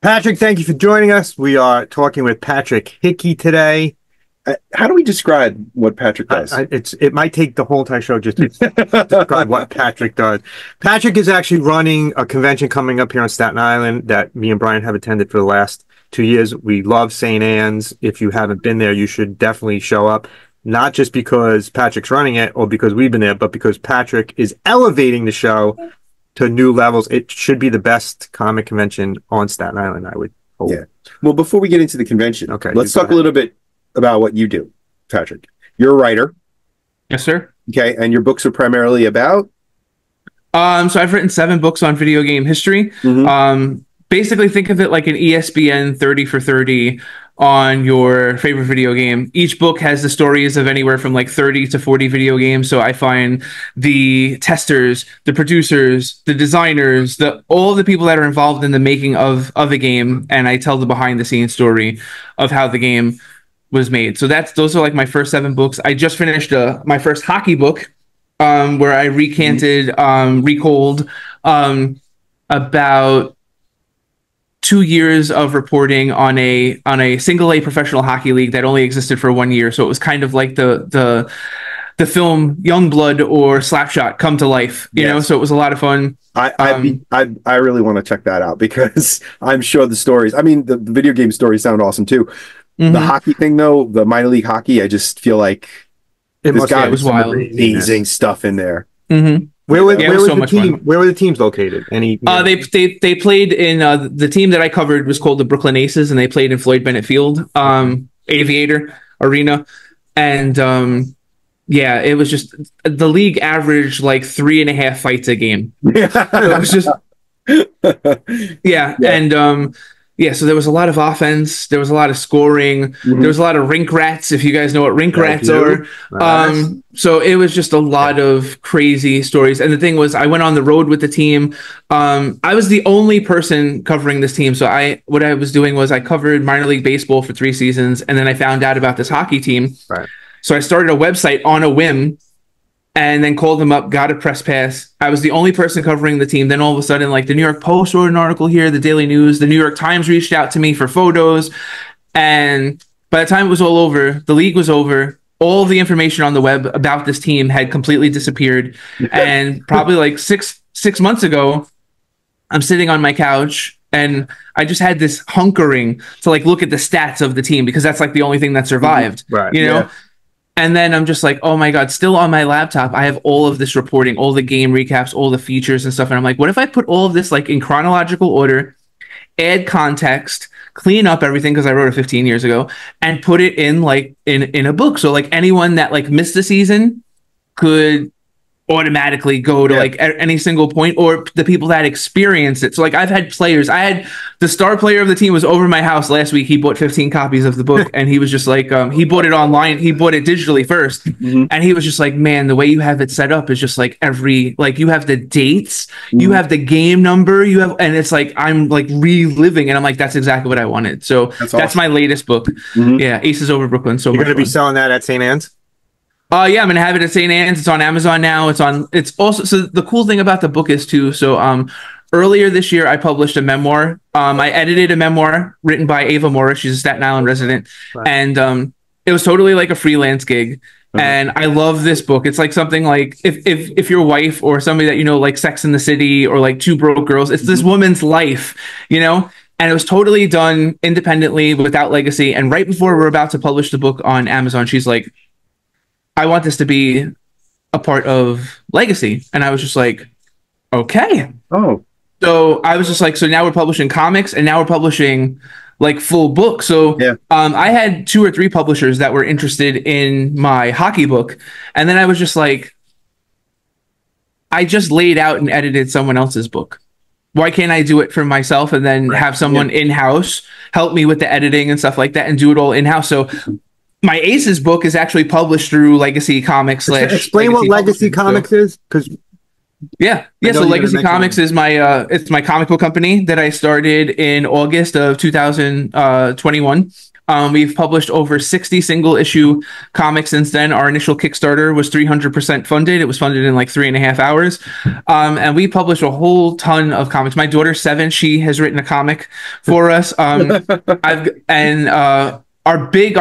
Patrick, thank you for joining us. We are talking with Patrick Hickey today. How do we describe what Patrick does? It might take the whole entire show just to describe what Patrick does. Patrick is actually running a convention coming up here on Staten Island that me and Brian have attended for the last 2 years. We love St. Anne's. If you haven't been there, you should definitely show up. Not just because Patrick's running it or because we've been there, but because Patrick is elevating the show to new levels. It should be the best comic convention on Staten Island, I would hope. Yeah. Well, before we get into the convention, Okay, let's talk a little bit about what you do, Patrick. You're a writer, Yes, sir. okay, and your books are primarily about. So I've written 7 books on video game history. Basically think of it like an ESPN 30 for 30 on your favorite video game. Each book has the stories of anywhere from like 30 to 40 video games. So I find the testers, the producers, the designers, all the people that are involved in the making of a game, and I tell the behind the scenes story of how the game was made. So those are like my first 7 books. I just finished my first hockey book, where I recalled about 2 years of reporting on a single A professional hockey league that only existed for 1 year. So it was kind of like the film Youngblood or Slapshot come to life, you know. So it was a lot of fun. I really want to check that out because I'm sure the stories. I mean, the video game stories sound awesome too. The hockey thing, though, the minor league hockey, I just feel like it was wild, amazing stuff in there. Where were the teams located? They played in the team that I covered was called the Brooklyn Aces, and they played in Floyd Bennett Field, Aviator Arena, and yeah, it was just the league averaged like 3.5 fights a game. It was just yeah. And yeah, so there was a lot of offense, there was a lot of scoring, there was a lot of rink rats, if you guys know what rink rats are. So it was just a lot of crazy stories. And the thing was, I went on the road with the team. I was the only person covering this team. So what I was doing was I covered minor league baseball for 3 seasons, and then I found out about this hockey team. So I started a website on a whim, and then called them up, got a press pass. I was the only person covering the team. Then all of a sudden, like the New York Post wrote an article here, the Daily News, the New York Times reached out to me for photos. And by the time it was all over, the league was over. All the information on the web about this team had completely disappeared. And probably like six months ago, I'm sitting on my couch and I just had this hunkering to like look at the stats of the team because that's like the only thing that survived, you know? And then I'm just like, oh my God, still on my laptop, I have all of this reporting, all the game recaps, all the features and stuff. And I'm like, what if I put all of this like in chronological order, add context, clean up everything because I wrote it 15 years ago, and put it in like in a book. So like anyone that like missed the season could automatically go to like any single point, or the people that experienced it. So like I've had players, I had the star player of the team was over my house last week. He bought 15 copies of the book and he was just like, he bought it online. He bought it digitally first. And he was just like, man, the way you have it set up is just like like you have the dates, you have the game number, and it's like, I'm like reliving, and I'm like, that's exactly what I wanted. So that's awesome. My latest book. Yeah. Aces Over Brooklyn. So you're going to be selling that at St. Anne's? Yeah, I'm gonna have it at St. Anne's. It's on Amazon now. It's also, so the cool thing about the book is too, so earlier this year I published a memoir. I edited a memoir written by Ava Morris. She's a Staten Island resident. And it was totally like a freelance gig. And I love this book. It's like something like if your wife or somebody that you know, like Sex in the City or like Two Broke Girls, it's this woman's life, you know? And it was totally done independently without legacy. And right before we're about to publish the book on Amazon, she's like, I want this to be a part of Legacy. And I was just like, okay. So I was just like, so now we're publishing comics and now we're publishing like full books. So I had 2 or 3 publishers that were interested in my hockey book. And then I was just like, I just laid out and edited someone else's book. Why can't I do it for myself and then have someone in-house help me with the editing and stuff like that and do it all in-house? So my Aces book is actually published through Legacy Comics. Explain what Legacy Comics is, because so Legacy Comics is it's my comic book company that I started in August of 2021. We've published over 60 single issue comics since then. Our initial Kickstarter was 300% funded. It was funded in like 3.5 hours. And we published a whole ton of comics. My daughter's 7. She has written a comic for us. Our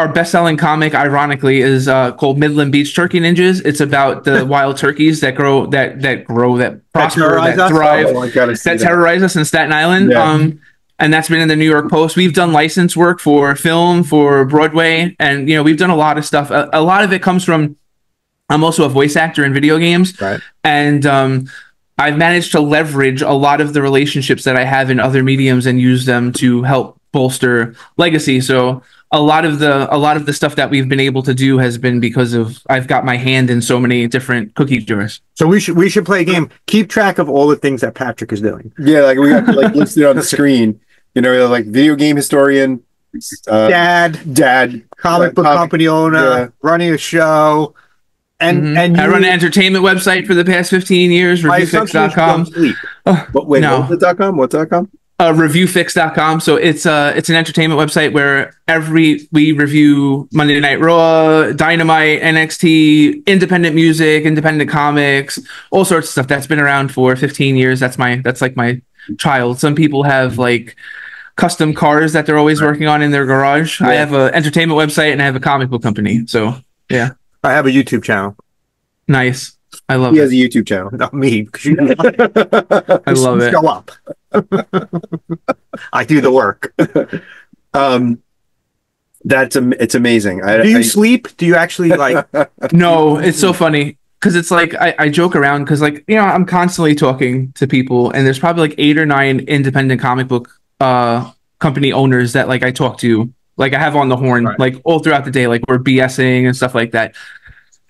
best-selling comic, ironically, is called Midland Beach Turkey Ninjas. It's about the wild turkeys that prosper, that thrive, that terrorize us in Staten Island. Yeah. And that's been in the New York Post. We've done license work for film, for Broadway, and we've done a lot of stuff. A lot of it comes from, I'm also a voice actor in video games, right? And I've managed to leverage a lot of the relationships that I have in other mediums and use them to help bolster legacy. So a lot of the stuff that we've been able to do has been because of I've got my hand in so many different cookie jars. So we should play a game. Keep track of all the things that Patrick is doing. Yeah, like we have to like list it on the screen. Like video game historian, dad, comic book company owner, running a show, and I run an entertainment website for the past 15 years. Reviewfix.com. But wait, no. What's .com? Reviewfix.com. So it's an entertainment website where we review Monday Night Raw, Dynamite, NXT, independent music, independent comics, all sorts of stuff that's been around for 15 years. That's like my child. Some people have like custom cars that they're always working on in their garage. Yeah. I have an entertainment website and I have a comic book company. So yeah, I have a YouTube channel. Nice. I love it. He has a YouTube channel. Not me. I love it. Go up. I do the work. It's amazing. Do you sleep? Do you actually like? No, it's so funny. Because it's like I joke around because like I'm constantly talking to people and there's probably like 8 or 9 independent comic book company owners that like I talk to, like I have on the horn, right, like all throughout the day, like we're BSing and stuff like that,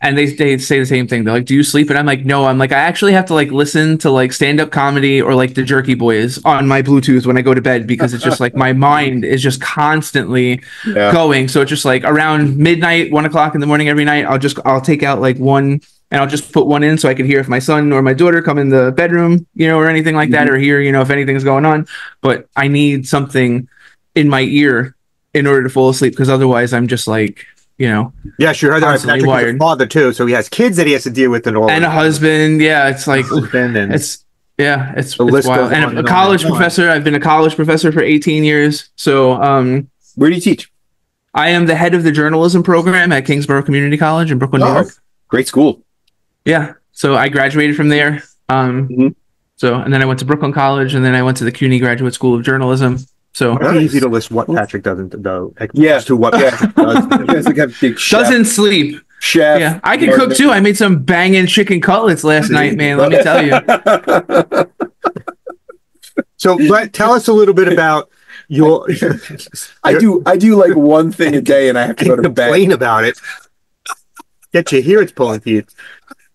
and they say the same thing. They're like, "Do you sleep?" And I'm like, "No." I'm like, I actually have to like listen to like stand-up comedy or like the Jerky Boys on my Bluetooth when I go to bed because it's just like my mind is just constantly going. So it's just like around midnight, 1 o'clock in the morning every night, I'll take out like one. And I'll just put one in so I could hear if my son or my daughter come in the bedroom, or anything like that, or hear, if anything's going on. But I need something in my ear in order to fall asleep because otherwise I'm just like, Yeah, sure. Patrick is a father too, so he has kids that he has to deal with and all. And a husband, yeah. It's like it's wild. And a college professor. I've been a college professor for 18 years. So where do you teach? I am the head of the journalism program at Kingsborough Community College in Brooklyn, New York. Great school. Yeah, so I graduated from there. So, and then I went to Brooklyn College, and then I went to the CUNY Graduate School of Journalism. So it's easy to list what Patrick doesn't do. To what Patrick does. Doesn't sleep. Chef. Yeah, I can cook too. I made some banging chicken cutlets last night, man. Let me tell you. So, tell us a little bit about your. I do like one thing a day, and I have to go to bed. Complain about it. Get you here, it's pulling teeth.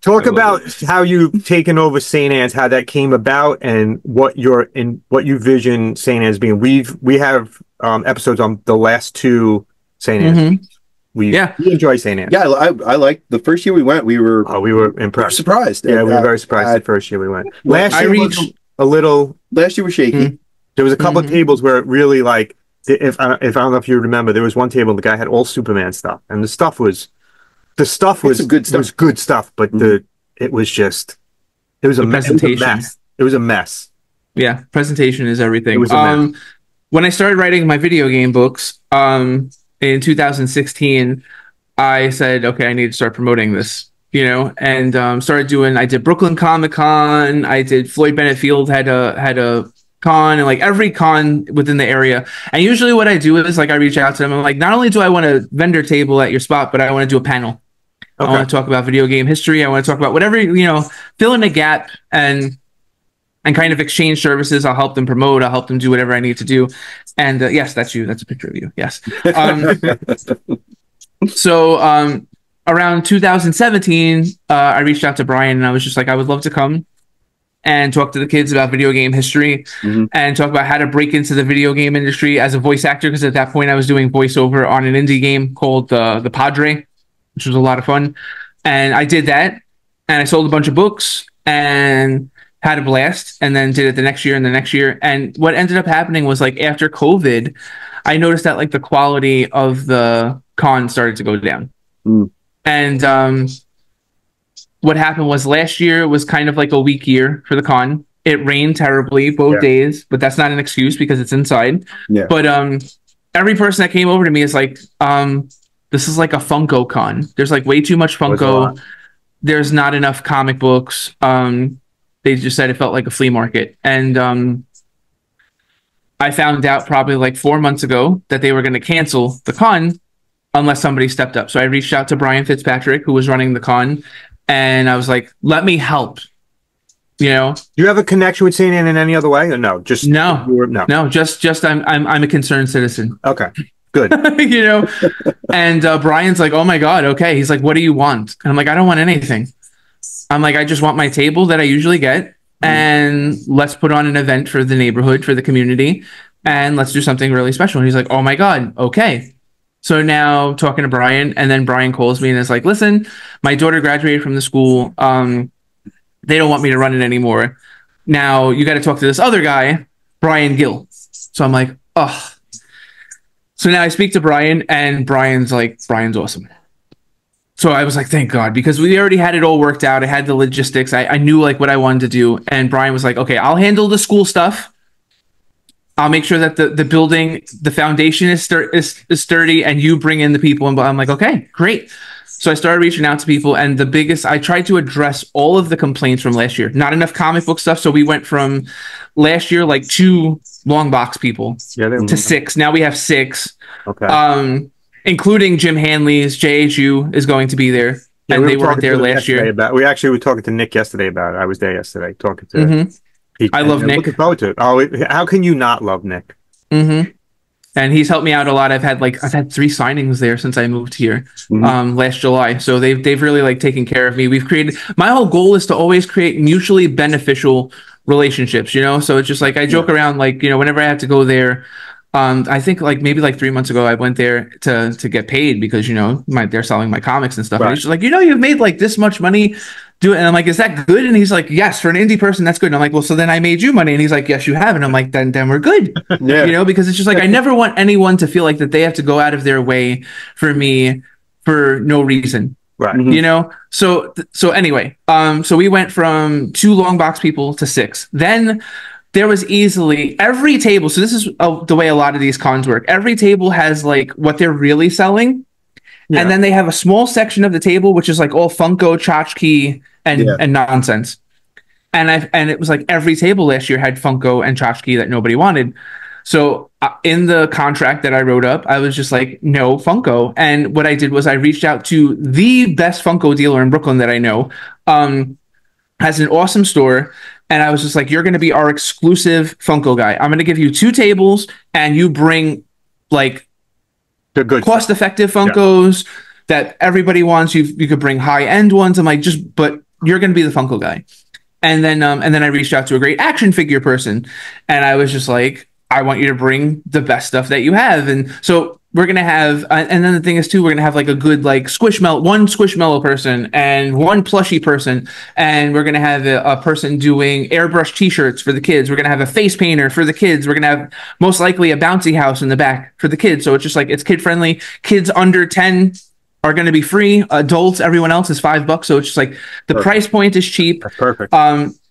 Talk about how you've taken over St. Anne's, how that came about, and what you vision St. Anne's being. We have episodes on the last 2 St. Anne's. We enjoy St. Anne's. Yeah, I like the first year we went. We were impressed, surprised. Yeah, we were very surprised the first year we went. Last year was a little. Last year was shaky. There was a couple of tables where it really like. If I don't know if you remember, there was one table the guy had all Superman stuff, and the stuff was good stuff. It was good stuff, but it was a mess. It was a mess. Yeah, presentation is everything. It was a mess. When I started writing my video game books in 2016, I said, okay, I need to start promoting this, and started doing. I did Brooklyn Comic Con. I did Floyd Bennett Field had a con, and like every con within the area. And usually what I do is like I reach out to them. I'm like, not only do I want a vendor table at your spot, but I want to do a panel. Okay. I want to talk about video game history. I want to talk about whatever, fill in a gap and kind of exchange services. I'll help them promote. I'll help them do whatever I need to do. And yes, that's you. That's a picture of you. Yes. So around 2017, I reached out to Brian and I was just like, I would love to come and talk to the kids about video game history and talk about how to break into the video game industry as a voice actor. Because at that point I was doing voiceover on an indie game called The Padre, which was a lot of fun. And I did that and I sold a bunch of books and had a blast, and then did it the next year and the next year. And what ended up happening was like after COVID, I noticed that like the quality of the con started to go down. And what happened was last year was kind of like a weak year for the con. It rained terribly both days, but that's not an excuse because it's inside. Yeah. But every person that came over to me is like, this is like a Funko con. There's like way too much Funko. There's not enough comic books. They just said it felt like a flea market. And I found out probably like 4 months ago that they were going to cancel the con unless somebody stepped up. So I reached out to Brian Fitzpatrick, who was running the con, and I was like, let me help. You know, do you have a connection with St. Anne in any other way, or no? Just no. Just I'm a concerned citizen. Okay, good. You know, and Brian's like, oh my god, okay. He's like, what do you want? And I'm like, I don't want anything. I'm like, I just want my table that I usually get, and let's put on an event for the neighborhood, for the community, and let's do something really special. And he's like, oh my god, okay. So now talking to Brian, and then Brian calls me and is like, listen, my daughter graduated from the school. They don't want me to run it anymore. Now you got to talk to this other guy, Brian Gill. So I'm like, oh. So now I speak to Brian, and Brian's awesome. So I was like, thank God, because we already had it all worked out. I had the logistics. I knew like what I wanted to do. And Brian was like, okay, I'll handle the school stuff. I'll make sure that the building, the foundation is sturdy, and you bring in the people. And I'm like, okay, great. So I started reaching out to people, and I tried to address all of the complaints from last year. Not enough comic book stuff. So we went from last year, like 2 long box people to 6. Now we have 6. Okay. Including Jim Hanley's JHU is going to be there. Yeah, and they weren't there last year. We actually were talking to Nick yesterday about it. I was there yesterday talking to Pete. I love Nick. Looking forward to it. Oh, how can you not love Nick? And he's helped me out a lot. I've had 3 signings there since I moved here last July. So they've really like taken care of me. My whole goal is to always create mutually beneficial relationships, you know? So it's just like I joke around, like, you know, whenever I have to go there, I think like maybe like 3 months ago I went there to get paid because, you know, they're selling my comics and stuff. Right. And he's just like, you know, you've made like this much money. Do it. And I'm like, is that good? And he's like, yes, for an indie person, that's good. And I'm like, well, so then I made you money. And he's like, yes, you have. And I'm like, then we're good. You know, because it's just like, I never want anyone to feel like that they have to go out of their way for me for no reason. Right. You know? So anyway, so we went from 2 long box people to 6. Then there was easily every table. So this is the way a lot of these cons work. Every table has like what they're really selling. Yeah. And then they have a small section of the table, which is like all Funko, tchotchke, and nonsense. And it was like every table last year had Funko and tchotchke that nobody wanted. So in the contract that I wrote up, I was just like, no Funko. And what I did was I reached out to the best Funko dealer in Brooklyn that I know, has an awesome store. And I was just like, you're going to be our exclusive Funko guy. I'm going to give you 2 tables, and you bring like the good cost-effective Funkos that everybody wants. You could bring high-end ones. I'm like, but you're going to be the Funko guy. And then I reached out to a great action figure person, and I was just like, I want you to bring the best stuff that you have. And so we're going to have, and then the thing is too, we're going to have like a good, like one Squishmallow person and one plushie person. And we're going to have a person doing airbrush t-shirts for the kids. We're going to have a face painter for the kids. We're going to have most likely a bouncy house in the back for the kids. So it's just like, it's kid friendly. Kids under 10 are going to be free. Adults, everyone else is $5. So it's just like the price point is cheap. That's perfect.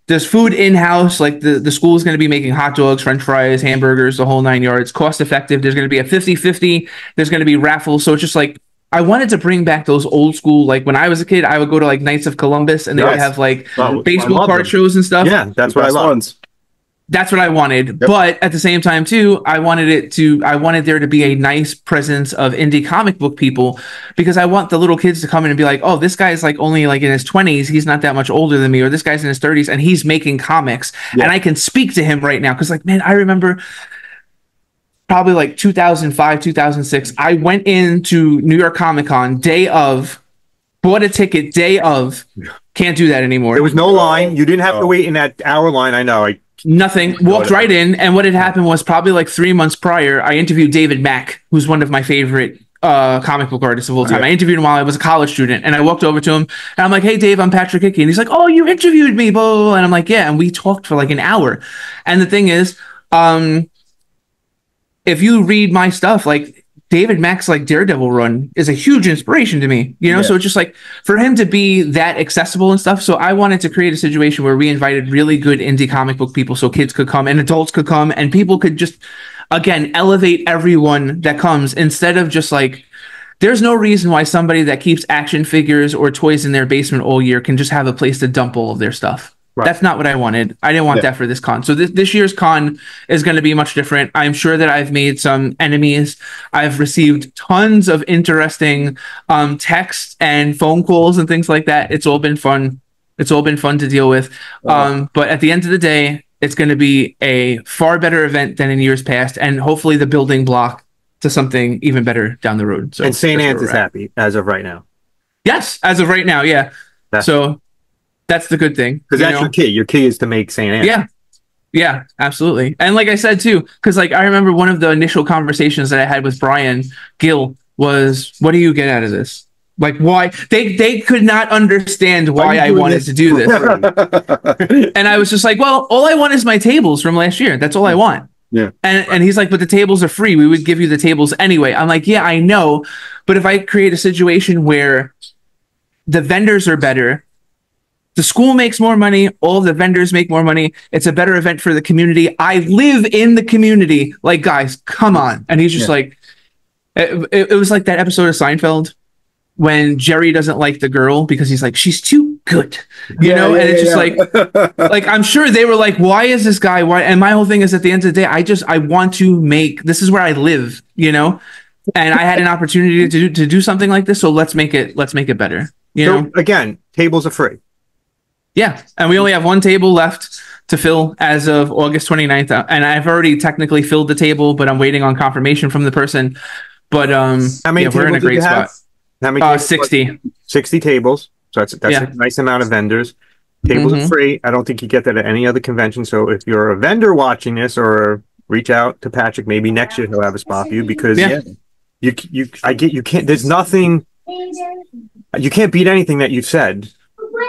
There's food in-house, like the school is going to be making hot dogs, french fries, hamburgers, the whole 9 yards, cost effective. There's going to be a 50-50. There's going to be raffles. So it's just like, I wanted to bring back those old school, like when I was a kid, I would go to like Knights of Columbus, and they would have like baseball card shows and stuff. Yeah, that's what I love. That's what I wanted. Yep. But at the same time too, I wanted there to be a nice presence of indie comic book people, because I want the little kids to come in and be like, oh, this guy's like only like in his 20s. He's not that much older than me. Or this guy's in his 30s and he's making comics. Yeah. And I can speak to him right now. Cause like, man, I remember probably like 2005, 2006. I went into New York Comic Con day of, bought a ticket day of. Can't do that anymore. There was no line. You didn't have to wait in that hour line. I know. Nothing. Walked right in, and what had happened was probably like 3 months prior, I interviewed David Mack, who's one of my favorite comic book artist of all time. Yeah. I interviewed him while I was a college student, and I walked over to him, and I'm like, "Hey, Dave, I'm Patrick Hickey," and he's like, "Oh, you interviewed me, blah, blah, blah." And I'm like, "Yeah," and we talked for like an hour. And the thing is, if you read my stuff, like David Mack's like Daredevil run is a huge inspiration to me, you know? Yeah. So it's just like for him to be that accessible and stuff. So I wanted to create a situation where we invited really good indie comic book people so kids could come and adults could come and people could just, again, elevate everyone that comes instead of just like, there's no reason why somebody that keeps action figures or toys in their basement all year can just have a place to dump all of their stuff. Right. That's not what I wanted. I didn't want that for this con. So this year's con is going to be much different. I'm sure that I've made some enemies. I've received tons of interesting texts and phone calls and things like that. It's all been fun. It's all been fun to deal with. But at the end of the day, it's going to be a far better event than in years past, and hopefully the building block to something even better down the road. So, and St. Anne's is happy as of right now. Yes, as of right now, yeah. So that's the good thing. Because that's your key. Your key is to make St. Anne's. Yeah. Yeah, absolutely. And like I said, too, because like I remember one of the initial conversations that I had with Brian Gill was, what do you get out of this? Like, why? They could not understand why I wanted to do this. And I was just like, well, all I want is my tables from last year. That's all I want. Yeah. And he's like, but the tables are free. We would give you the tables anyway. I'm like, yeah, I know. But if I create a situation where the vendors are better, the school makes more money, all the vendors make more money, it's a better event for the community. I live in the community. Like, guys, come on. And he's just like, it was like that episode of Seinfeld when Jerry doesn't like the girl because he's like, she's too good, you know? And it's just like, I'm sure they were like, why is this guy? Why? And my whole thing is at the end of the day, I want to make, this is where I live, you know? And I had an opportunity to do something like this. So let's make it better. You know? Again, tables are free. Yeah, and we only have one table left to fill as of August 29th, and I've already technically filled the table, but I'm waiting on confirmation from the person. But how many we're in a great spot. How many? 60. 60 tables. So that's a nice amount of vendors. Tables are free. I don't think you get that at any other convention. So if you're a vendor watching this, or reach out to Patrick, maybe next year he'll have a spot for you because you can't. There's nothing. You can't beat anything that you've said.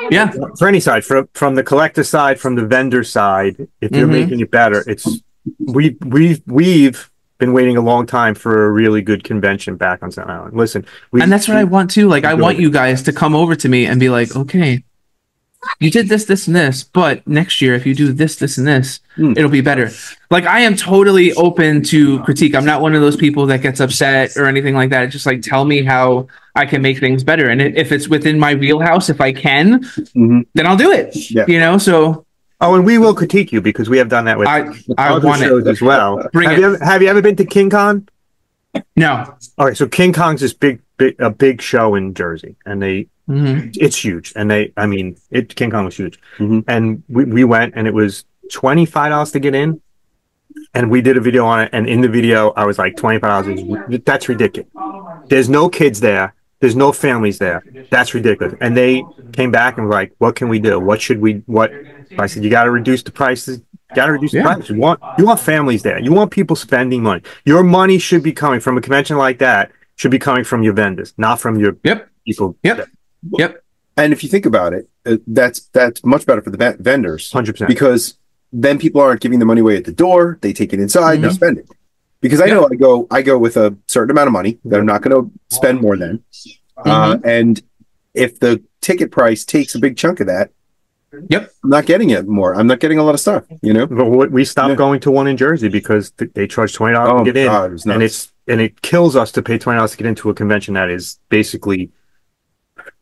Yeah, for any side, from the collector side, from the vendor side, if you're making it better, we've been waiting a long time for a really good convention back on Staten Island. Listen, and that's what I want too. Like, I want you guys to come over to me and be like, okay, you did this, this, and this, but next year, if you do this, this, and this, it'll be better. Like, I am totally open to critique. I'm not one of those people that gets upset or anything like that. It's just like, tell me how I can make things better. And if it's within my wheelhouse, if I can, then I'll do it. Yeah. You know, so. Oh, and we will critique you because we have done that with other shows as well. Have you ever been to King Kong? No. All right, so King Kong's this a big show in Jersey, and it's huge. And King Kong was huge. And we went, and it was $25 to get in. And we did a video on it, and in the video, I was like, $25, that's ridiculous. There's no kids there. There's no families there. That's ridiculous. And they came back and were like, what can we do? What should we, I said, you got to reduce the prices. You got to reduce the prices. You want families there. You want people spending money. Your money should be coming from a convention like that, should be coming from your vendors, not from your people. Yep. And if you think about it, that's much better for the vendors. 100%. Because then people aren't giving the money away at the door. They take it inside and spend it. Because I know I go with a certain amount of money that I'm not going to spend more than. And if the ticket price takes a big chunk of that, I'm not getting it more. I'm not getting a lot of stuff, you know? But we stopped going to one in Jersey because they charge $20 to get in. And it kills us to pay $20 to get into a convention that is basically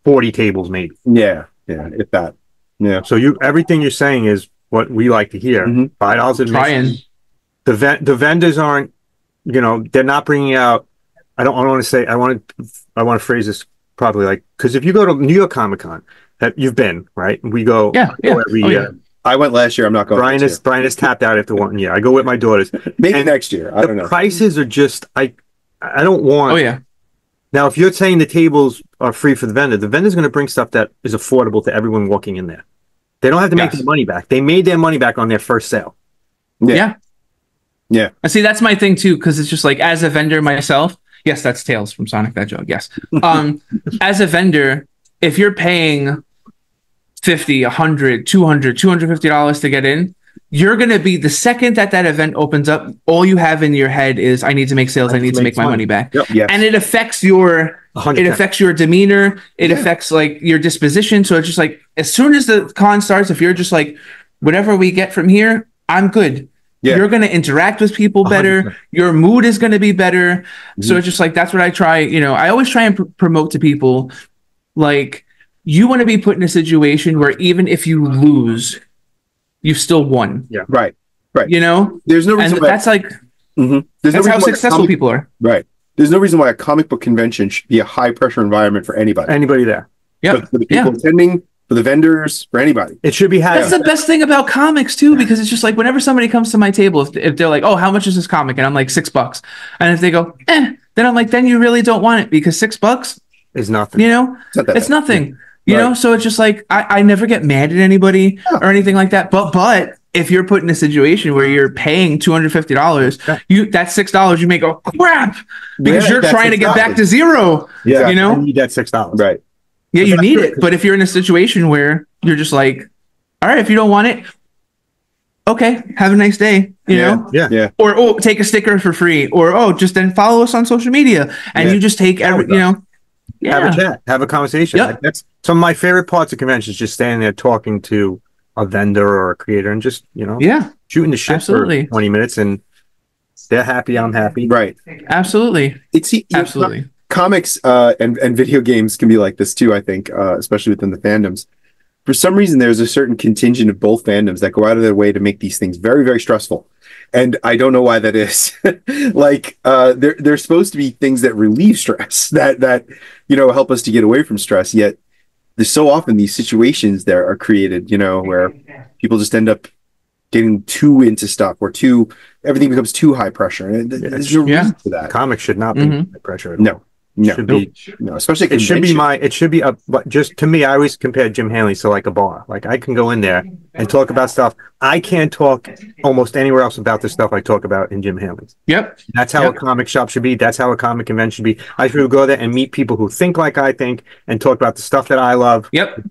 40 tables maybe. Yeah, if that. Yeah. So everything you're saying is what we like to hear. $5 admission. The vendors aren't, they're not bringing out. I want to phrase this properly, like, because if you go to New York Comic Con, that you've been, right? We go every year. I went last year. I'm not going. Brian is tapped out after 1 year. I go with my daughters. Maybe next year. I don't know. The prices are just I don't want. Oh yeah. Now, if you're saying the tables are free for the vendor's going to bring stuff that is affordable to everyone walking in there. They don't have to make their money back. They made their money back on their first sale. Yeah. And see, that's my thing too, because it's just like, as a vendor myself, Yes, that's Tails from Sonic that joke. Yes. As a vendor, if you're paying 50, 100, 200, $250 to get in, you're going to be, the second that event opens up, all you have in your head is, I need to make sales. I need to make my money back. Yep. Yes. And it affects your 100%. It affects your demeanor. It affects like your disposition. So it's just like, as soon as the con starts, if you're just like, whatever we get from here, I'm good. Yeah. You're going to interact with people better. 100%. Your mood is going to be better. Mm-hmm. So it's just like, that's what I try. You know, I always try and promote to people, like, you want to be put in a situation where even if you lose, you've still won. Yeah. Right. Right. You know, there's no reason why that's like, that's how successful people are. Right. There's no reason why a comic book convention should be a high pressure environment for anybody. Anybody there. Yeah. For the people attending, for the vendors, for anybody. It should be That's the best thing about comics too, because it's just like whenever somebody comes to my table, if they're like, oh, how much is this comic? And I'm like, $6. And if they go, then I'm like, then you really don't want it, because $6 is nothing. You know, it's nothing. You know, so it's just like, I never get mad at anybody or anything like that. But if you're put in a situation where you're paying $250, that's $6 you may go, crap, because you're trying to get back to zero. Yeah, you know, you need that $6. Right. Yeah, you need it. But if you're in a situation where you're just like, all right, if you don't want it, okay, have a nice day. You know? Yeah. Or take a sticker for free. Or just then follow us on social media, and you just take have a chat, have a conversation. Yep. That's some of my favorite parts of conventions, just standing there talking to a vendor or a creator and just, shooting the shit for 20 minutes, and they're happy, I'm happy. Right. Absolutely. Absolutely. Comics and video games can be like this too, I think, especially within the fandoms. For some reason, there's a certain contingent of both fandoms that go out of their way to make these things very, very stressful. And I don't know why that is. Like, they're supposed to be things that relieve stress, that help us to get away from stress. Yet there's so often these situations that are created, where people just end up getting too into stuff, or everything becomes too high pressure. And there's no reason for that. Comics should not be high pressure at all. No, especially it should be but just to me, I always compare Jim Hanley's to like a bar. Like, I can go in there and talk about stuff I can't talk almost anywhere else about the stuff I talk about in Jim Hanley's. Yep. That's how a comic shop should be. That's how a comic convention should be. I should go there and meet people who think like I think and talk about the stuff that I love. Yep.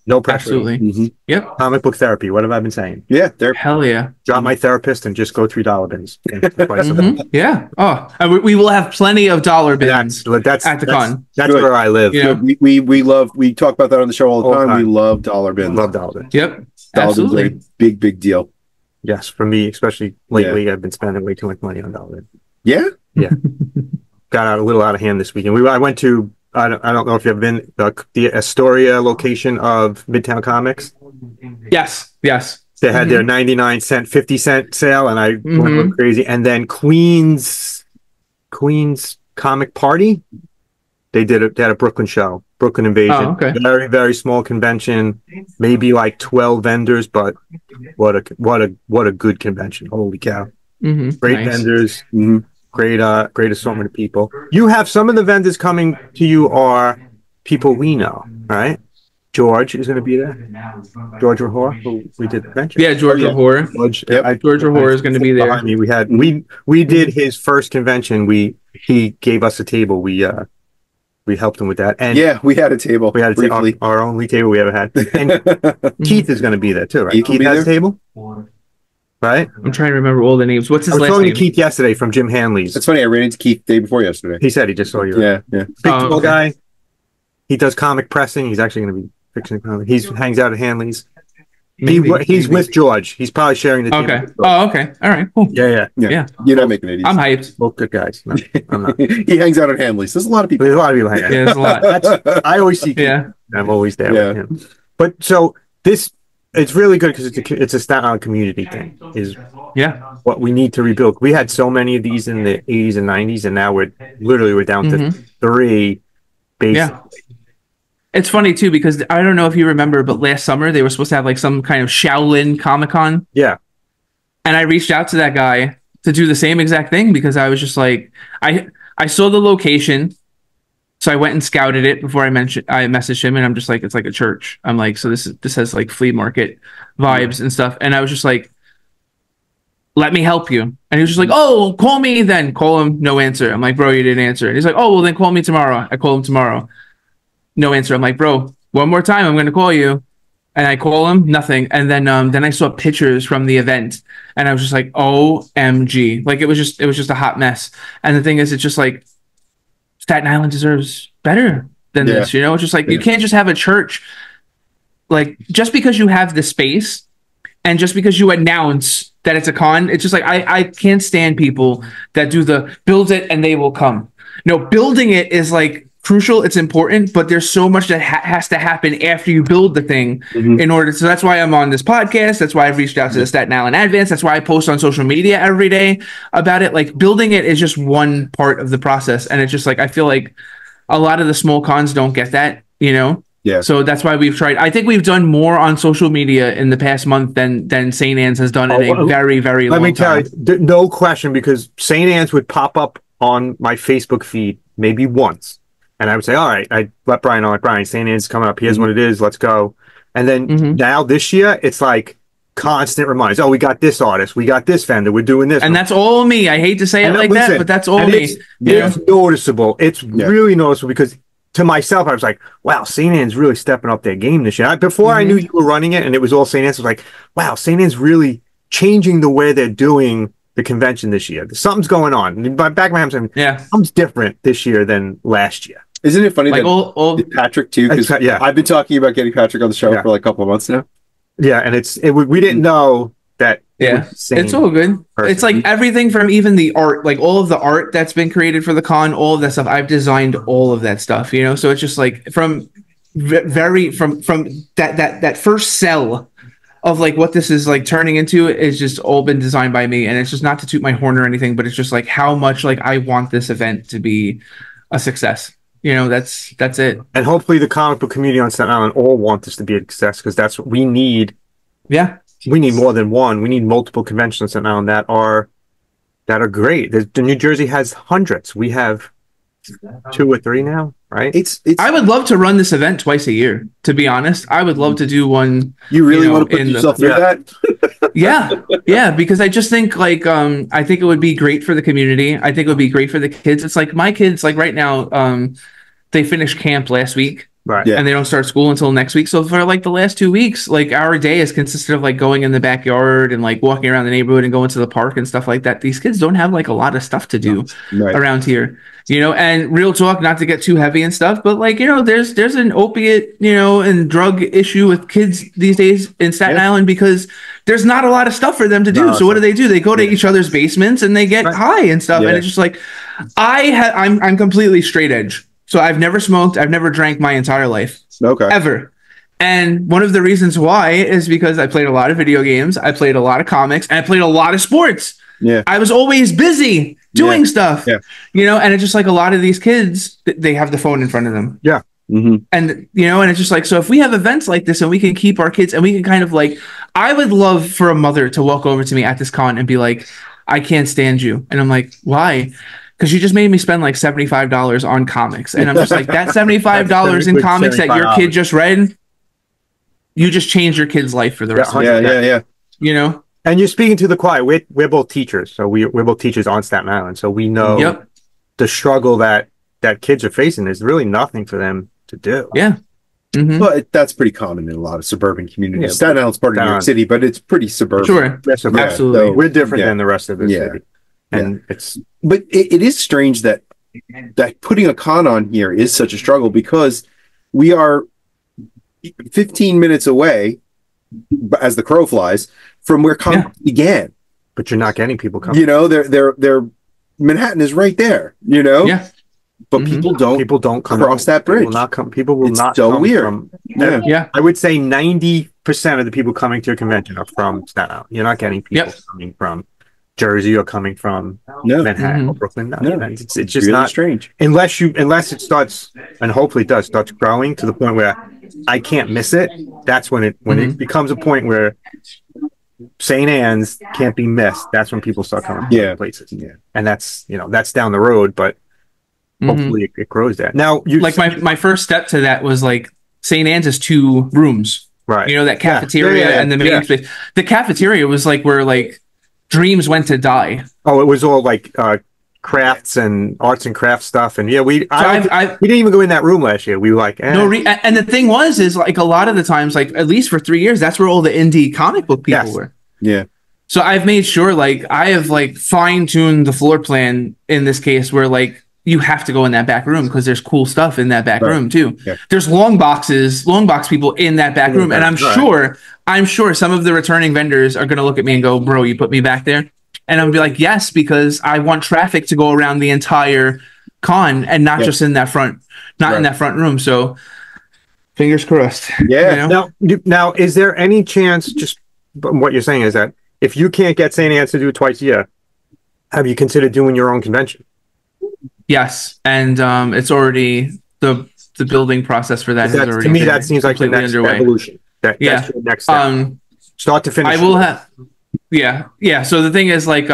No pressure. Absolutely. Mm-hmm. Yep. Comic book therapy. What have I been saying? Yeah. Hell yeah. Drop my therapist and just go through dollar bins. Yeah. Oh, we will have plenty of dollar bins that's at the con. That's where I live. We talk about that on the show all the time. We love dollar bins. Love dollar bins. Yep. Absolutely. Bins are a big deal. Yes. For me, especially lately, I've been spending way too much money on dollar bins. Yeah. Yeah. Got a little out of hand this weekend. I went to, I don't know if you've been the Astoria location of Midtown Comics. Yes. They had their 99-cent, 50-cent sale, and I went crazy. And then Queen's Comic Party, they had a Brooklyn show, Brooklyn Invasion. Oh, okay. Very, very small convention, maybe like 12 vendors, but what a good convention. Holy cow. Great vendors. Great assortment of people. You have some of the vendors coming to you are people we know, right? George is going to be there. George Rahor, who we did the convention. Yeah, George Rahor. George Rahor is going to be there. I mean, we did his first convention. He gave us a table. We helped him with that. And we had a table. We had our only table we ever had. And Keith is going to be there too, right? Keith has a table. Right? I'm trying to remember all the names. What's his last name? I was talking to Keith yesterday from Jim Hanley's. That's funny. I ran into Keith the day before yesterday. He said he just saw you. Yeah. Big tall guy. He does comic pressing. He's actually going to be fixing a comic. He hangs out at Hanley's. He's with George. He's probably sharing the team. Okay. Oh, okay. All right. Cool. Yeah. You're not making it easy. I'm hyped. Both good guys. No, I'm not. He hangs out at Hanley's. There's a lot of people. There's a lot of people hanging out. Yeah, there's a lot. I always see Keith. Yeah. I'm always there with him. But so it's really good because it's a Staten Island community thing. Is what we need to rebuild. We had so many of these in the 80s and 90s, and now we're down to 3 basically. Yeah. It's funny too because I don't know if you remember, but last summer they were supposed to have like some kind of Shaolin Comic-Con. Yeah. And I reached out to that guy to do the same exact thing because I was just like, I saw the location. So I went and scouted it before I messaged him, and I'm just like, it's like a church. I'm like, so this has like flea market vibes and stuff. And I was just like let me help you. And he was just like, oh, call me then. Call him, no answer. I'm like, bro, you didn't answer. And he's like, oh, well, then call me tomorrow. I call him tomorrow. No answer. I'm like, bro, one more time, I'm going to call you. And I call him, nothing. And then I saw pictures from the event, and I was just like, OMG. Like, it was just a hot mess. And the thing is, it's just like, Staten Island deserves better than this, you know? It's just like, you can't just have a church, like, just because you have the space and just because you announce that it's a con, it's just like, I can't stand people that do the build it and they will come. No, building it is like crucial, it's important, but there's so much that has to happen after you build the thing in order. So that's why I'm on this podcast. That's why I've reached out to the Staten Island Advance. That's why I post on social media every day about it. Like, building it is just one part of the process. And it's just like, I feel like a lot of the small cons don't get that, you know? Yeah. So that's why we've tried. I think we've done more on social media in the past month than St. Anne's has done in a very, very long time. Let me tell you, no question, because St. Anne's would pop up on my Facebook feed maybe once. And I would say, all right, I let Brian know, like, Brian, St. Anne's coming up. Here's what it is. Let's go. And then now this year, it's like constant reminders. Oh, we got this artist. We got this vendor. We're doing this. And that's all me. I hate to say it like that, but that's all me. It's noticeable. It's really noticeable, because to myself, I was like, wow, St. Anne's really stepping up their game this year. Before I knew you were running it and it was all St. Anne's, I was like, wow, St. Anne's really changing the way they're doing the convention this year. Something's going on. In the back of my head, I'm saying, something's different this year than last year. Isn't it funny, like, that Patrick too? Because I've been talking about getting Patrick on the show for like a couple of months now. Yeah, and we didn't know that. Yeah, it's all good. It's like everything from even the art, like all of the art that's been created for the con, all of that stuff. I've designed all of that stuff, you know. So it's just like from that first cell of like what this is like turning into is just all been designed by me. And it's just not to toot my horn or anything, but it's just like how much like I want this event to be a success. You know, that's it. And hopefully the comic book community on Staten Island all want this to be a success, because that's what we need. Yeah. We need more than one. We need multiple conventions on Staten Island that are great. The New Jersey has hundreds. We have 2 or 3 now, right? It's I would love to run this event twice a year, to be honest. I would love to do one. You really want to put yourself through that? Yeah, because I just think like I think it would be great for the community. I think it would be great for the kids. It's like my kids, like right now, they finished camp last week. Right. And they don't start school until next week. So for like the last 2 weeks, like our day has consisted of like going in the backyard and like walking around the neighborhood and going to the park and stuff like that. These kids don't have like a lot of stuff to do around here, you know. And real talk, not to get too heavy and stuff, but like, you know, there's an opiate, you know, and drug issue with kids these days in Staten Island, because there's not a lot of stuff for them to do. So what do? They go to each other's basements and they get high and stuff. And it's just like, I'm completely straight edge. So I've never smoked. I've never drank my entire life. Okay. Ever. And one of the reasons why is because I played a lot of video games. I played a lot of comics. And I played a lot of sports. Yeah. I was always busy doing stuff. Yeah. You know, and it's just like a lot of these kids, they have the phone in front of them. Yeah. And, you know, and it's just like, so if we have events like this and we can keep our kids and we can kind of like, I would love for a mother to walk over to me at this con and be like, I can't stand you. And I'm like, why? Because you just made me spend like $75 on comics. And I'm just like, that $75 in comics that your kid just read, you just changed your kid's life for the rest of the day. Yeah. You know? And you're speaking to the choir. We're both teachers. So we're both teachers on Staten Island. So we know the struggle that kids are facing. There's really nothing for them to do. Yeah. But that's pretty common in a lot of suburban communities. Staten Island's part of New York City, but it's pretty suburban. Sure. Absolutely. So we're different than the rest of the city. And but it is strange that putting a con on here is such a struggle, because we are 15 minutes away, as the crow flies, from where con began. But you're not getting people coming. You know, they're Manhattan is right there. You know. Yeah. But people don't come across that bridge. People will not so come weird. From, yeah. I would say 90% of the people coming to your convention are from Staten Island. You're not getting people coming from Jersey or coming from Manhattan or Brooklyn. No. It's just really not strange unless it starts, and hopefully it does, starts growing to the point where I can't miss it. That's when it becomes a point where St. Anne's can't be missed. That's when people start coming to places. Yeah. And that's down the road, but hopefully it grows that. Now my first step to that was like St. Anne's is 2 rooms. Right. You know, that cafeteria and the main space. The cafeteria was like where like dreams went to die. Oh, it was all like crafts and arts and crafts stuff, and yeah, we didn't even go in that room last year. We were like, and the thing is like a lot of the times, like at least for 3 years, that's where all the indie comic book people were. Yeah. So I've made sure, like, I have like fine-tuned the floor plan in this case where like you have to go in that back room because there's cool stuff in that back room too. Yeah. There's long box people in that back room, and I'm sure some of the returning vendors are going to look at me and go, "Bro, you put me back there." And I'm gonna be like, yes, because I want traffic to go around the entire con and not just in that front, in that front room. So fingers crossed. Yeah. You know? Now, is there any chance, just what you're saying is that if you can't get St. Anne's to do it twice a year, have you considered doing your own convention? Yes. And it's already the building process for that. To me, that seems like the next evolution. That's the next step. Start to finish. I will have. Yeah. So the thing is, like,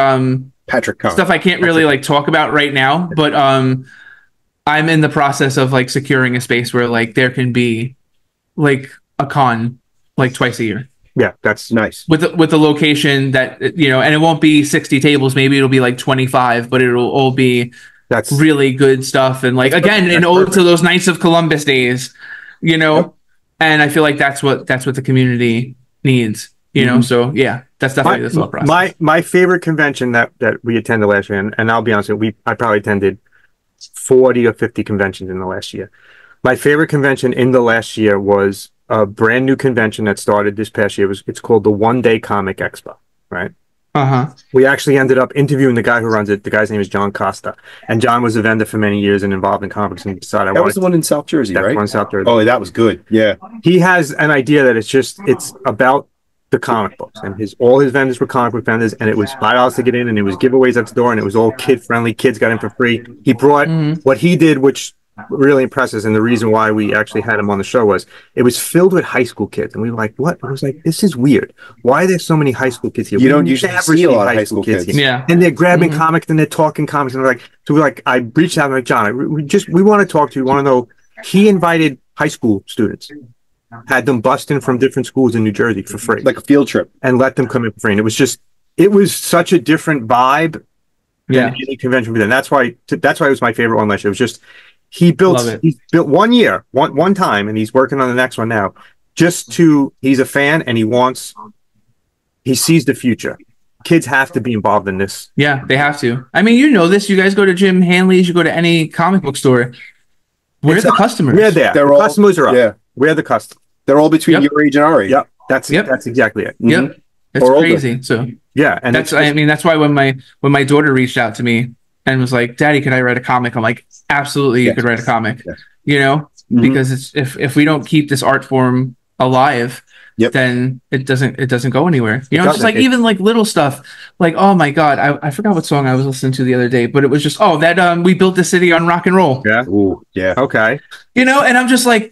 Patrick stuff I can't really like talk about right now, but I'm in the process of like securing a space where like there can be like a con like twice a year. Yeah, that's nice. With the location that, you know, and it won't be 60 tables, maybe it'll be like 25, but it'll all be really good stuff. And like, again, an ode to those Knights of Columbus days, you know, and I feel like that's what the community needs. You know, so yeah, that's definitely the thought process. My favorite convention that we attended last year, and I'll be honest with you, I probably attended 40 or 50 conventions in the last year. My favorite convention in the last year was a brand new convention that started this past year. It's called the One Day Comic Expo, right? We actually ended up interviewing the guy who runs it. The guy's name is John Costa, and John was a vendor for many years and involved in comics. And decided that was the one in South Jersey, right? One in South Jersey. Oh, that was good. Yeah, he has an idea that it's about the comic books, and all his vendors were comic book vendors, and it was $5 to get in, and it was giveaways at the door, and it was all kid friendly. Kids got in for free. He brought what he did, which really impresses, and the reason why we actually had him on the show was it was filled with high school kids, and we were like, what? I was like, this is weird. Why are there so many high school kids here? You don't usually see a lot of high school kids here. Yeah, and they're grabbing comics and they're talking comics, and we're like, so we're like, I reached out and like, John, we want to talk to you. We want to know. He invited high school students, had them bust in from different schools in New Jersey for free, like a field trip, and let them come in for free. And it was such a different vibe than any convention. And that's why it was my favorite one last year. It was just he built 1 year, one time, and he's working on the next one now. He's a fan, and he sees the future. Kids have to be involved in this. Yeah, they have to. I mean, you know this. You guys go to Jim Hanley's, you go to any comic book store. We're the customers. We're there. The customers are up. Yeah. We're the customers. They're all between your age and our age. Yep. That's exactly it. Yep. It's crazy. So yeah, and that's why when my daughter reached out to me and was like, "Daddy, could I write a comic?" I'm like, "Absolutely, you could write a comic." Yes. You know, because if we don't keep this art form alive, then it doesn't go anywhere. You know, it's just like even like little stuff. Like, oh my God, I forgot what song I was listening to the other day, but it was just that we built the city on rock and roll. Yeah. Ooh, yeah. Okay. You know, and I'm just like,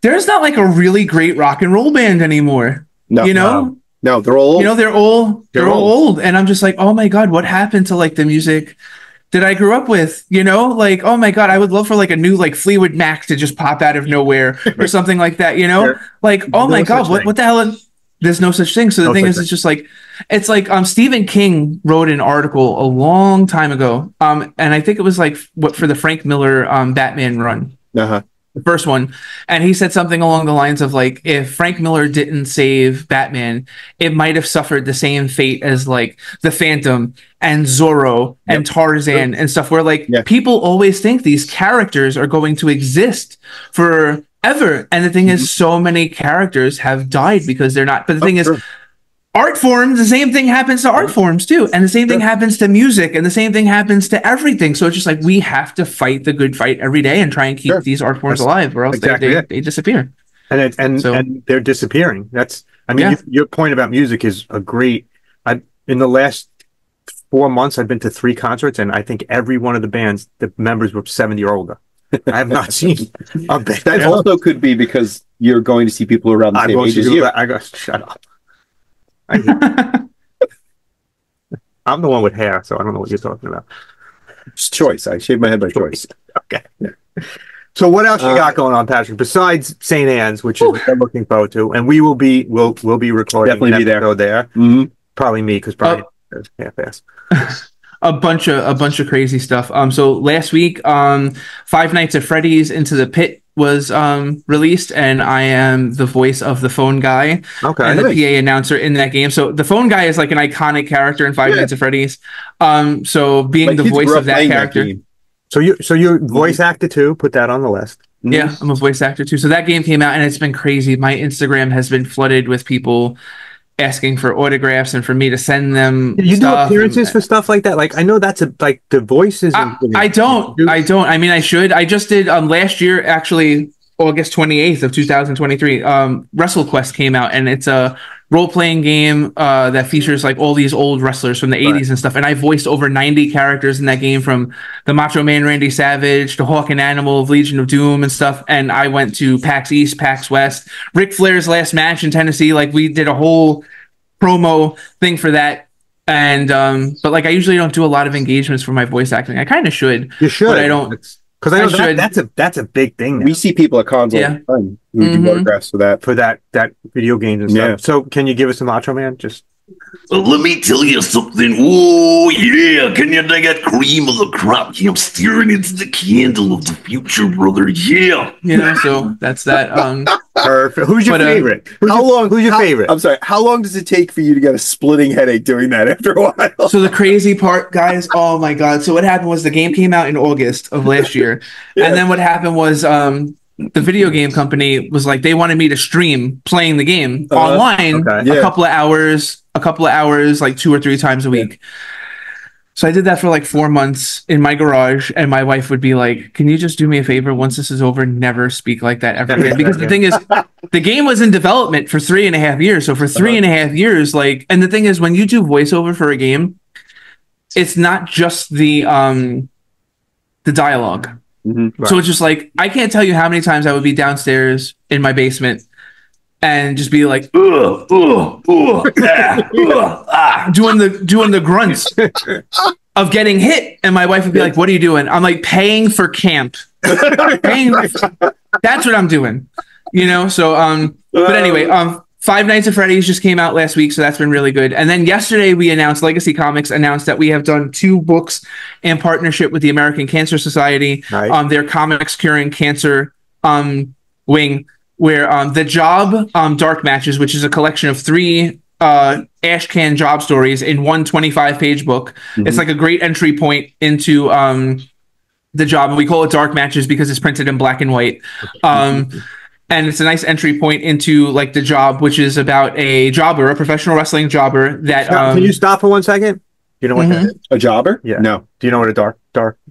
there's not like a really great rock and roll band anymore. No, you know, no, they're all old. You know, they're all old, and I'm just like, oh my God, what happened to like the music that I grew up with? You know, like, oh my God, I would love for like a new like Fleetwood Mac to just pop out of nowhere or something like that. You know, like, oh my God, what the hell? There's no such thing. So the thing is, it's just like, it's like Stephen King wrote an article a long time ago, and I think it was like for the Frank Miller Batman run. The first one, and he said something along the lines of like, if Frank Miller didn't save Batman, it might have suffered the same fate as like the Phantom and Zorro and Tarzan and stuff, where like people always think these characters are going to exist forever, and the thing is, so many characters have died because they're not. But the thing is, art forms, the same thing happens to art forms too, and the same thing happens to music, and the same thing happens to everything. So it's just like we have to fight the good fight every day and try and keep these art forms alive, or else they disappear. And they're disappearing. Your point about music is a great. In the last 4 months, I've been to 3 concerts, and I think every one of the bands, the members were 70 or older. I have not seen a band. That also could be because you're going to see people around the same age as you. I go, shut up. I'm the one with hair, so I don't know what you're talking about. It's choice. I shaved my head by choice. Okay. So what else you got going on, Patrick? Besides St. Anne's, which is what I'm looking forward to, and we'll be recording. Definitely be there. Probably me, because Brian That's half-ass. A bunch of crazy stuff. So last week, Five Nights at Freddy's Into the Pit was released, and I am the voice of the phone guy and the PA announcer in that game. So the phone guy is like an iconic character in Five Nights at Freddy's. So being the voice of that character. So you voice actor too. Put that on the list. Yeah, I'm a voice actor too. So that game came out, and it's been crazy. My Instagram has been flooded with people asking for autographs and for me to send them. You do appearances for stuff like that? Like, I know that's like the voices. I don't. I mean, I should. I just did last year, actually, August 28th of 2023. WrestleQuest came out, and it's a role-playing game that features like all these old wrestlers from the 80s and stuff. And I voiced over 90 characters in that game, from the Macho Man Randy Savage to Hawk and Animal of Legion of Doom and stuff. And I went to PAX East, PAX West, Ric Flair's last match in Tennessee. Like, we did a whole promo thing for that. And but like, I usually don't do a lot of engagements for my voice acting. I kind of should. You should. But I don't. Because I know that's a big thing now. We see people at cons all the time who do autographs for that video games and stuff. So can you give us a Macho Man? Just let me tell you something. Oh yeah, can you dig that cream of the crop? I'm staring into the candle of the future, brother. Yeah, you know. So that's that. Perfect. Who's your favorite? Who's your favorite? I'm sorry. How long does it take for you to get a splitting headache doing that after a while? So the crazy part, guys. Oh my god. So what happened was the game came out in August of last year, and then what happened was the video game company was like, they wanted me to stream playing the game online a couple of hours, like 2 or 3 times a week. So I did that for like 4 months in my garage, and my wife would be like, can you just do me a favor? Once this is over, never speak like that ever again. Because the thing is, the game was in development for 3.5 years. So for 3.5 years, like, and the thing is, when you do voiceover for a game, it's not just the dialogue. So it's just like, I can't tell you how many times I would be downstairs in my basement and just be like, doing the grunts of getting hit, and my wife would be like, "What are you doing?" I'm like, "Paying for camp." That's what I'm doing, you know. So but anyway, Five Nights at Freddy's just came out last week, so that's been really good. And then yesterday we announced, Legacy Comics announced that we have done 2 books in partnership with the American Cancer Society on their Comics Curing Cancer wing, where The Job Dark Matches, which is a collection of 3 ash can job stories in one 25-page book. It's like a great entry point into The Job, and we call it Dark Matches because it's printed in black and white. And it's a nice entry point into like The Job, which is about a jobber, a professional wrestling jobber that can you stop for 1 second? You know what that is? A jobber? Yeah. No. Do you know what a dark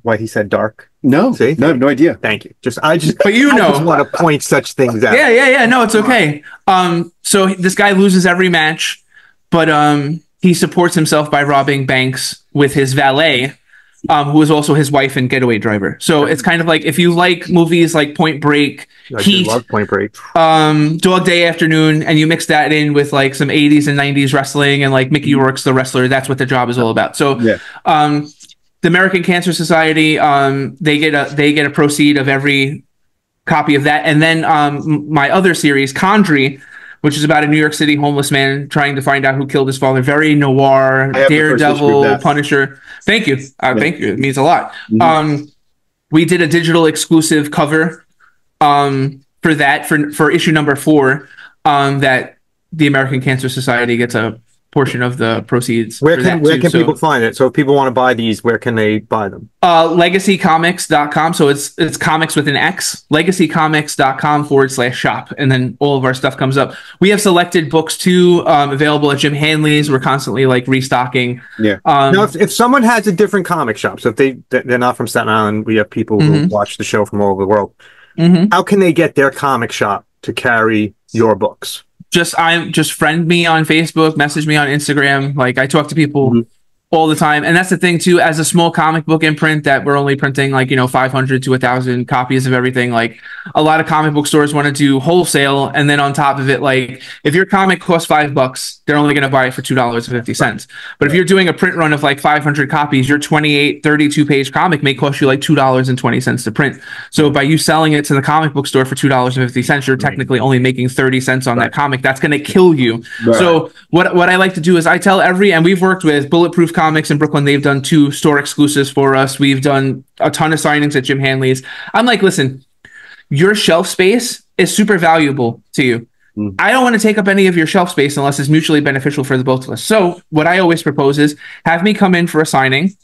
why he said dark? No. See? No, I have no idea. Thank you. But I just want to point such things out. Yeah. No, it's okay. So this guy loses every match, but he supports himself by robbing banks with his valet, who is also his wife and getaway driver. So it's kind of like, if you like movies like Point Break, Heat, love Point Break, Dog Day Afternoon, and you mix that in with like some 80s and 90s wrestling and like Mickey Rourke's The Wrestler, that's what The Job is all about. So the American Cancer Society, they get a proceed of every copy of that. And then my other series, Condry, which is about a New York City homeless man trying to find out who killed his father. Very noir, Daredevil, Punisher. Thank you. Thank you. It means a lot. We did a digital exclusive cover for that, for issue number 4, that the American Cancer Society gets a portion of the proceeds. Where can people find it? So if people want to buy these, where can they buy them? Legacycomics.com. So it's comics with an X, legacycomics.com/shop. And then all of our stuff comes up. We have selected books too, available at Jim Hanley's. We're constantly like restocking. Yeah. Now, if someone has a different comic shop, so if they're not from Staten Island, we have people who watch the show from all over the world. How can they get their comic shop to carry your books? Just friend me on Facebook, message me on Instagram. Like, I talk to people all the time. And that's the thing too, as a small comic book imprint that we're only printing like, 500 to 1,000 copies of everything. Like a lot of comic book stores want to do wholesale. And then on top of it, like if your comic costs $5, they're only going to buy it for $2.50. But if you're doing a print run of like 500 copies, your 28, 32 page comic may cost you like $2.20 to print. So by you selling it to the comic book store for $2.50, you're technically only making 30 cents on that comic. That's going to kill you. So what I like to do is I tell and we've worked with Bulletproof Comics in Brooklyn. They've done 2 store exclusives for us. We've done a ton of signings at Jim Hanley's. I'm like, listen, your shelf space is super valuable to you. I don't want to take up any of your shelf space unless it's mutually beneficial for the both of us. So what I always propose is have me come in for a signing.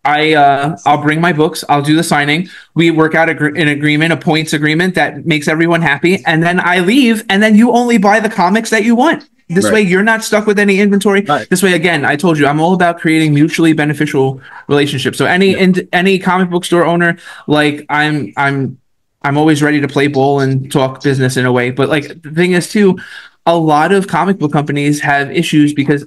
I'll bring my books. I'll do the signing. We work out an agreement, a points agreement that makes everyone happy. And then I leave, and then you only buy the comics that you want. This way, you're not stuck with any inventory. This way, again, I told you, I'm all about creating mutually beneficial relationships. So any comic book store owner, like I'm always ready to play ball and talk business in a way. But like the thing is too, a lot of comic book companies have issues because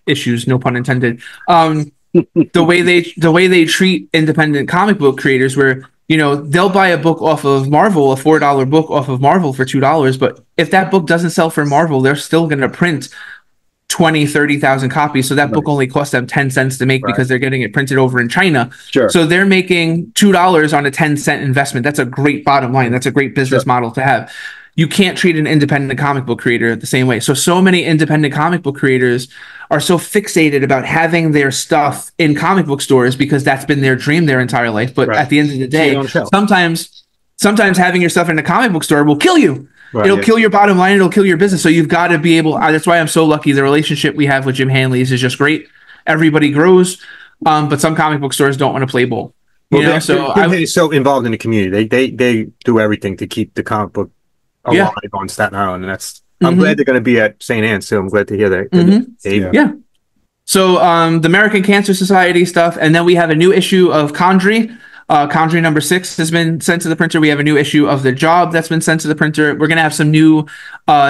issues, no pun intended. The way they treat independent comic book creators, where they'll buy a book off of Marvel, a $4 book off of Marvel for $2, but if that book doesn't sell for Marvel, they're still going to print 30,000 copies. So that book only costs them 10 cents to make because they're getting it printed over in China. So they're making $2 on a 10-cent investment. That's a great bottom line. That's a great business model to have. You can't treat an independent comic book creator the same way. So many independent comic book creators are so fixated about having their stuff in comic book stores because that's been their dream their entire life. But at the end of the day, sometimes having your stuff in a comic book store will kill you. It'll kill your bottom line. It'll kill your business. So you've got to be able. That's why I'm so lucky. The relationship we have with Jim Hanley's is just great. Everybody grows, but some comic book stores don't want to play ball. They're so involved in the community. They do everything to keep the comic book alive on Staten Island, and that's. I'm glad they're going to be at St. Anne's, so I'm glad to hear that. So the American Cancer Society stuff, and then we have a new issue of Condry. Condry number 6 has been sent to the printer. We have a new issue of The Job that's been sent to the printer. We're going to have some new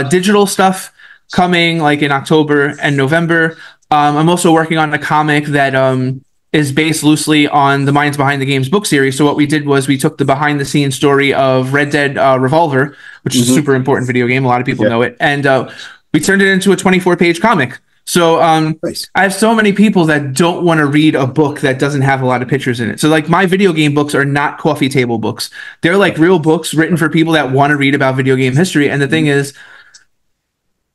digital stuff coming like in October and November. I'm also working on a comic that is based loosely on the Minds Behind the Games book series. So what we did was we took the behind the scenes story of Red Dead Revolver, which is a super important video game. A lot of people know it. And we turned it into a 24-page comic. So I have so many people that don't want to read a book that doesn't have a lot of pictures in it. So like my video game books are not coffee table books. They're like real books written for people that want to read about video game history. And the thing is,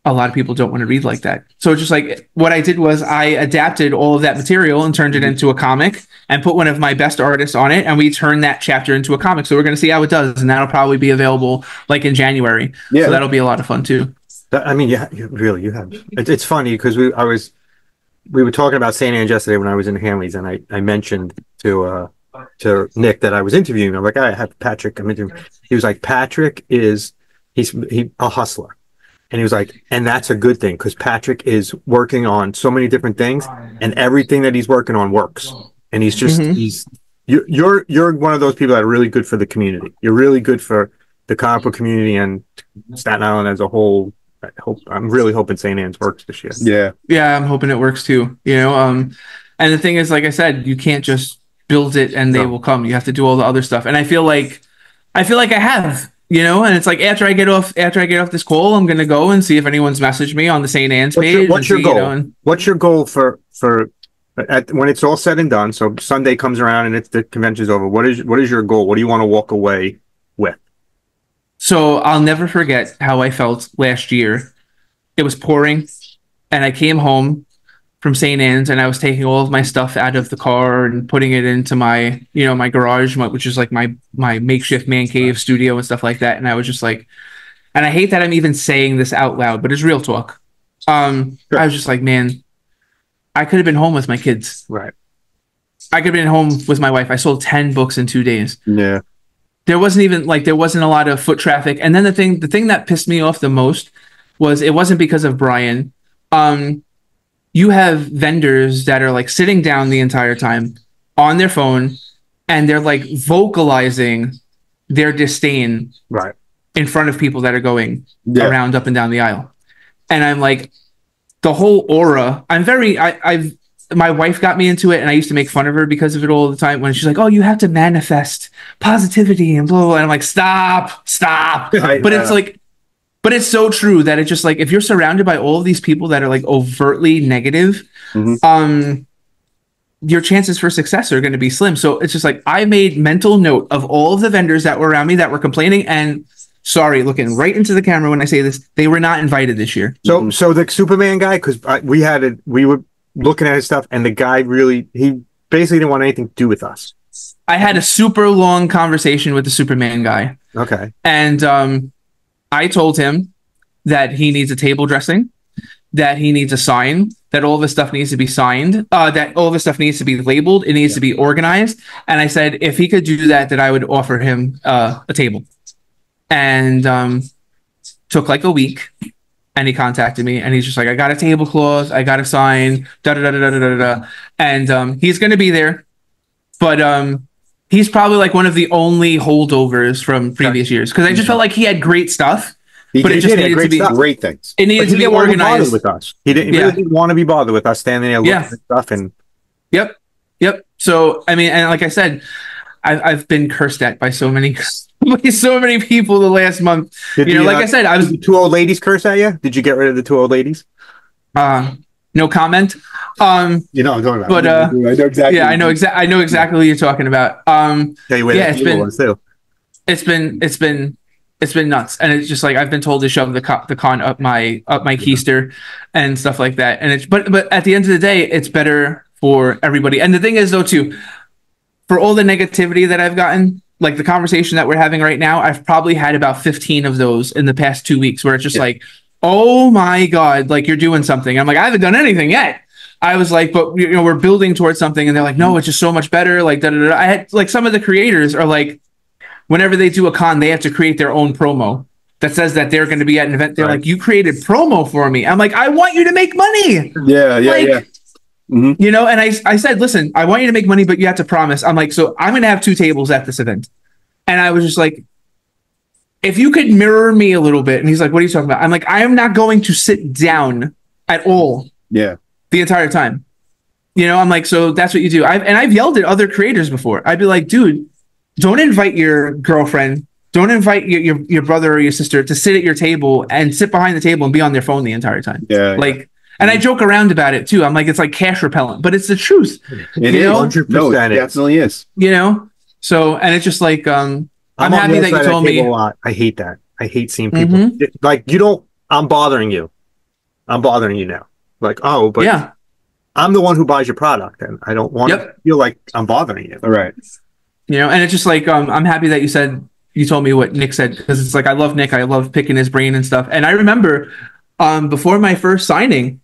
a lot of people don't want to read like that. So just like what I did was I adapted all of that material and turned it into a comic and put one of my best artists on it. And we turned that chapter into a comic. So we're going to see how it does. And that'll probably be available like in January. So that'll be a lot of fun too. I mean, you have. It's funny because we were talking about St. Anne's yesterday when I was in Hanley's, and I mentioned to Nick that I was interviewing. I'm like, I have Patrick. I'm interviewing. He was like, Patrick he's a hustler, and he was like, and that's a good thing because Patrick is working on so many different things, and everything that he's working on works, and he's just you're one of those people that are really good for the community. You're really good for the comic book community and Staten Island as a whole. I'm really hoping St. Anne's works this year. Yeah, I'm hoping it works too. And the thing is, like I said, you can't just build it and they will come. You have to do all the other stuff. And I feel like I have, and it's like after I get off this call, I'm gonna go and see if anyone's messaged me on the St. Anne's page. What's your goal? What's your goal for when it's all said and done? So Sunday comes around and the convention's over. What is your goal? What do you want to walk away with? So I'll never forget how I felt last year. It was pouring, and I came home from St. Anne's, and I was taking all of my stuff out of the car and putting it into my, my garage, which is like my makeshift man cave studio and stuff like that. And I was just like, and I hate that I'm even saying this out loud, but it's real talk. I was just like, man, I could have been home with my kids. Right. I could have been home with my wife. I sold 10 books in 2 days. Yeah. There wasn't a lot of foot traffic. And then the thing that pissed me off the most was it wasn't because of Brian. You have vendors that are like sitting down the entire time on their phone, and they're like vocalizing their disdain in front of people that are going around up and down the aisle. And I'm like, the whole aura, I've my wife got me into it, and I used to make fun of her because of it all the time when she's like, "Oh, you have to manifest positivity and blah blah blah." And I'm like, "Stop. But it's like, but it's so true that it's just like, if you're surrounded by all of these people that are like overtly negative, your chances for success are going to be slim. So it's just like, I made mental note of all of the vendors that were around me that were complaining, and sorry, looking right into the camera when I say this, they were not invited this year. So the Superman guy, because we were looking at his stuff, and the guy he basically didn't want anything to do with us. I had a super long conversation with the Superman guy. Okay. And I told him that he needs a table dressing, that he needs a sign, that all of his stuff needs to be signed, that all of his stuff needs to be labeled, it needs to be organized. And I said, if he could do that, that I would offer him a table. And took like a week, and he contacted me, and he's just like, I got a tablecloth, I got a sign, da-da-da-da-da-da-da. And he's going to be there, but he's probably like one of the only holdovers from previous years, because I just felt like he had great stuff. But it just needed to be great things. It needed to be organized with us. He really didn't want to be bothered with us standing there looking at stuff. And yep. So I mean, and like I said, I've been cursed at by so many people the last month. Like I said, I was the two old ladies curse at you. Did you get rid of the two old ladies? No comment. You know what I'm talking about. But I know exactly. Yeah, I know exactly what you're talking about. It's been nuts, and it's just like, I've been told to shove the con up my keister and stuff like that. And it's but at the end of the day, it's better for everybody. And the thing is, though, too, for all the negativity that I've gotten, like the conversation that we're having right now, I've probably had about 15 of those in the past 2 weeks, where it's just like, oh my God, like, you're doing something. I'm like, I haven't done anything yet. I was like, but we're building towards something, and they're like, no, it's just so much better. Like, da-da-da. I had like, some of the creators are like, whenever they do a con, they have to create their own promo that says that they're going to be at an event. They're like, you created promo for me. I'm like, I want you to make money. Yeah. And I said, listen, I want you to make money, but you have to promise. I'm like, so I'm going to have 2 tables at this event. And I was just like, if you could mirror me a little bit. And he's like, what are you talking about? I'm like, I am not going to sit down at all. Yeah. The entire time. I'm like, so that's what you do. I've yelled at other creators before. I'd be like, dude, don't invite your girlfriend. Don't invite your brother or your sister to sit at your table and sit behind the table and be on their phone the entire time. Yeah. And I joke around about it too. I'm like, it's like cash repellent, but it's the truth. It is. 100%. No, it definitely is. So, and it's just like, I'm happy that you told me. A lot. I hate that. I hate seeing people like, I'm bothering you. I'm bothering you now. Like, oh, but yeah, I'm the one who buys your product, and I don't want to feel like I'm bothering you. All right. And it's just like, I'm happy that you told me what Nick said, because it's like, I love Nick. I love picking his brain and stuff. And I remember before my first signing,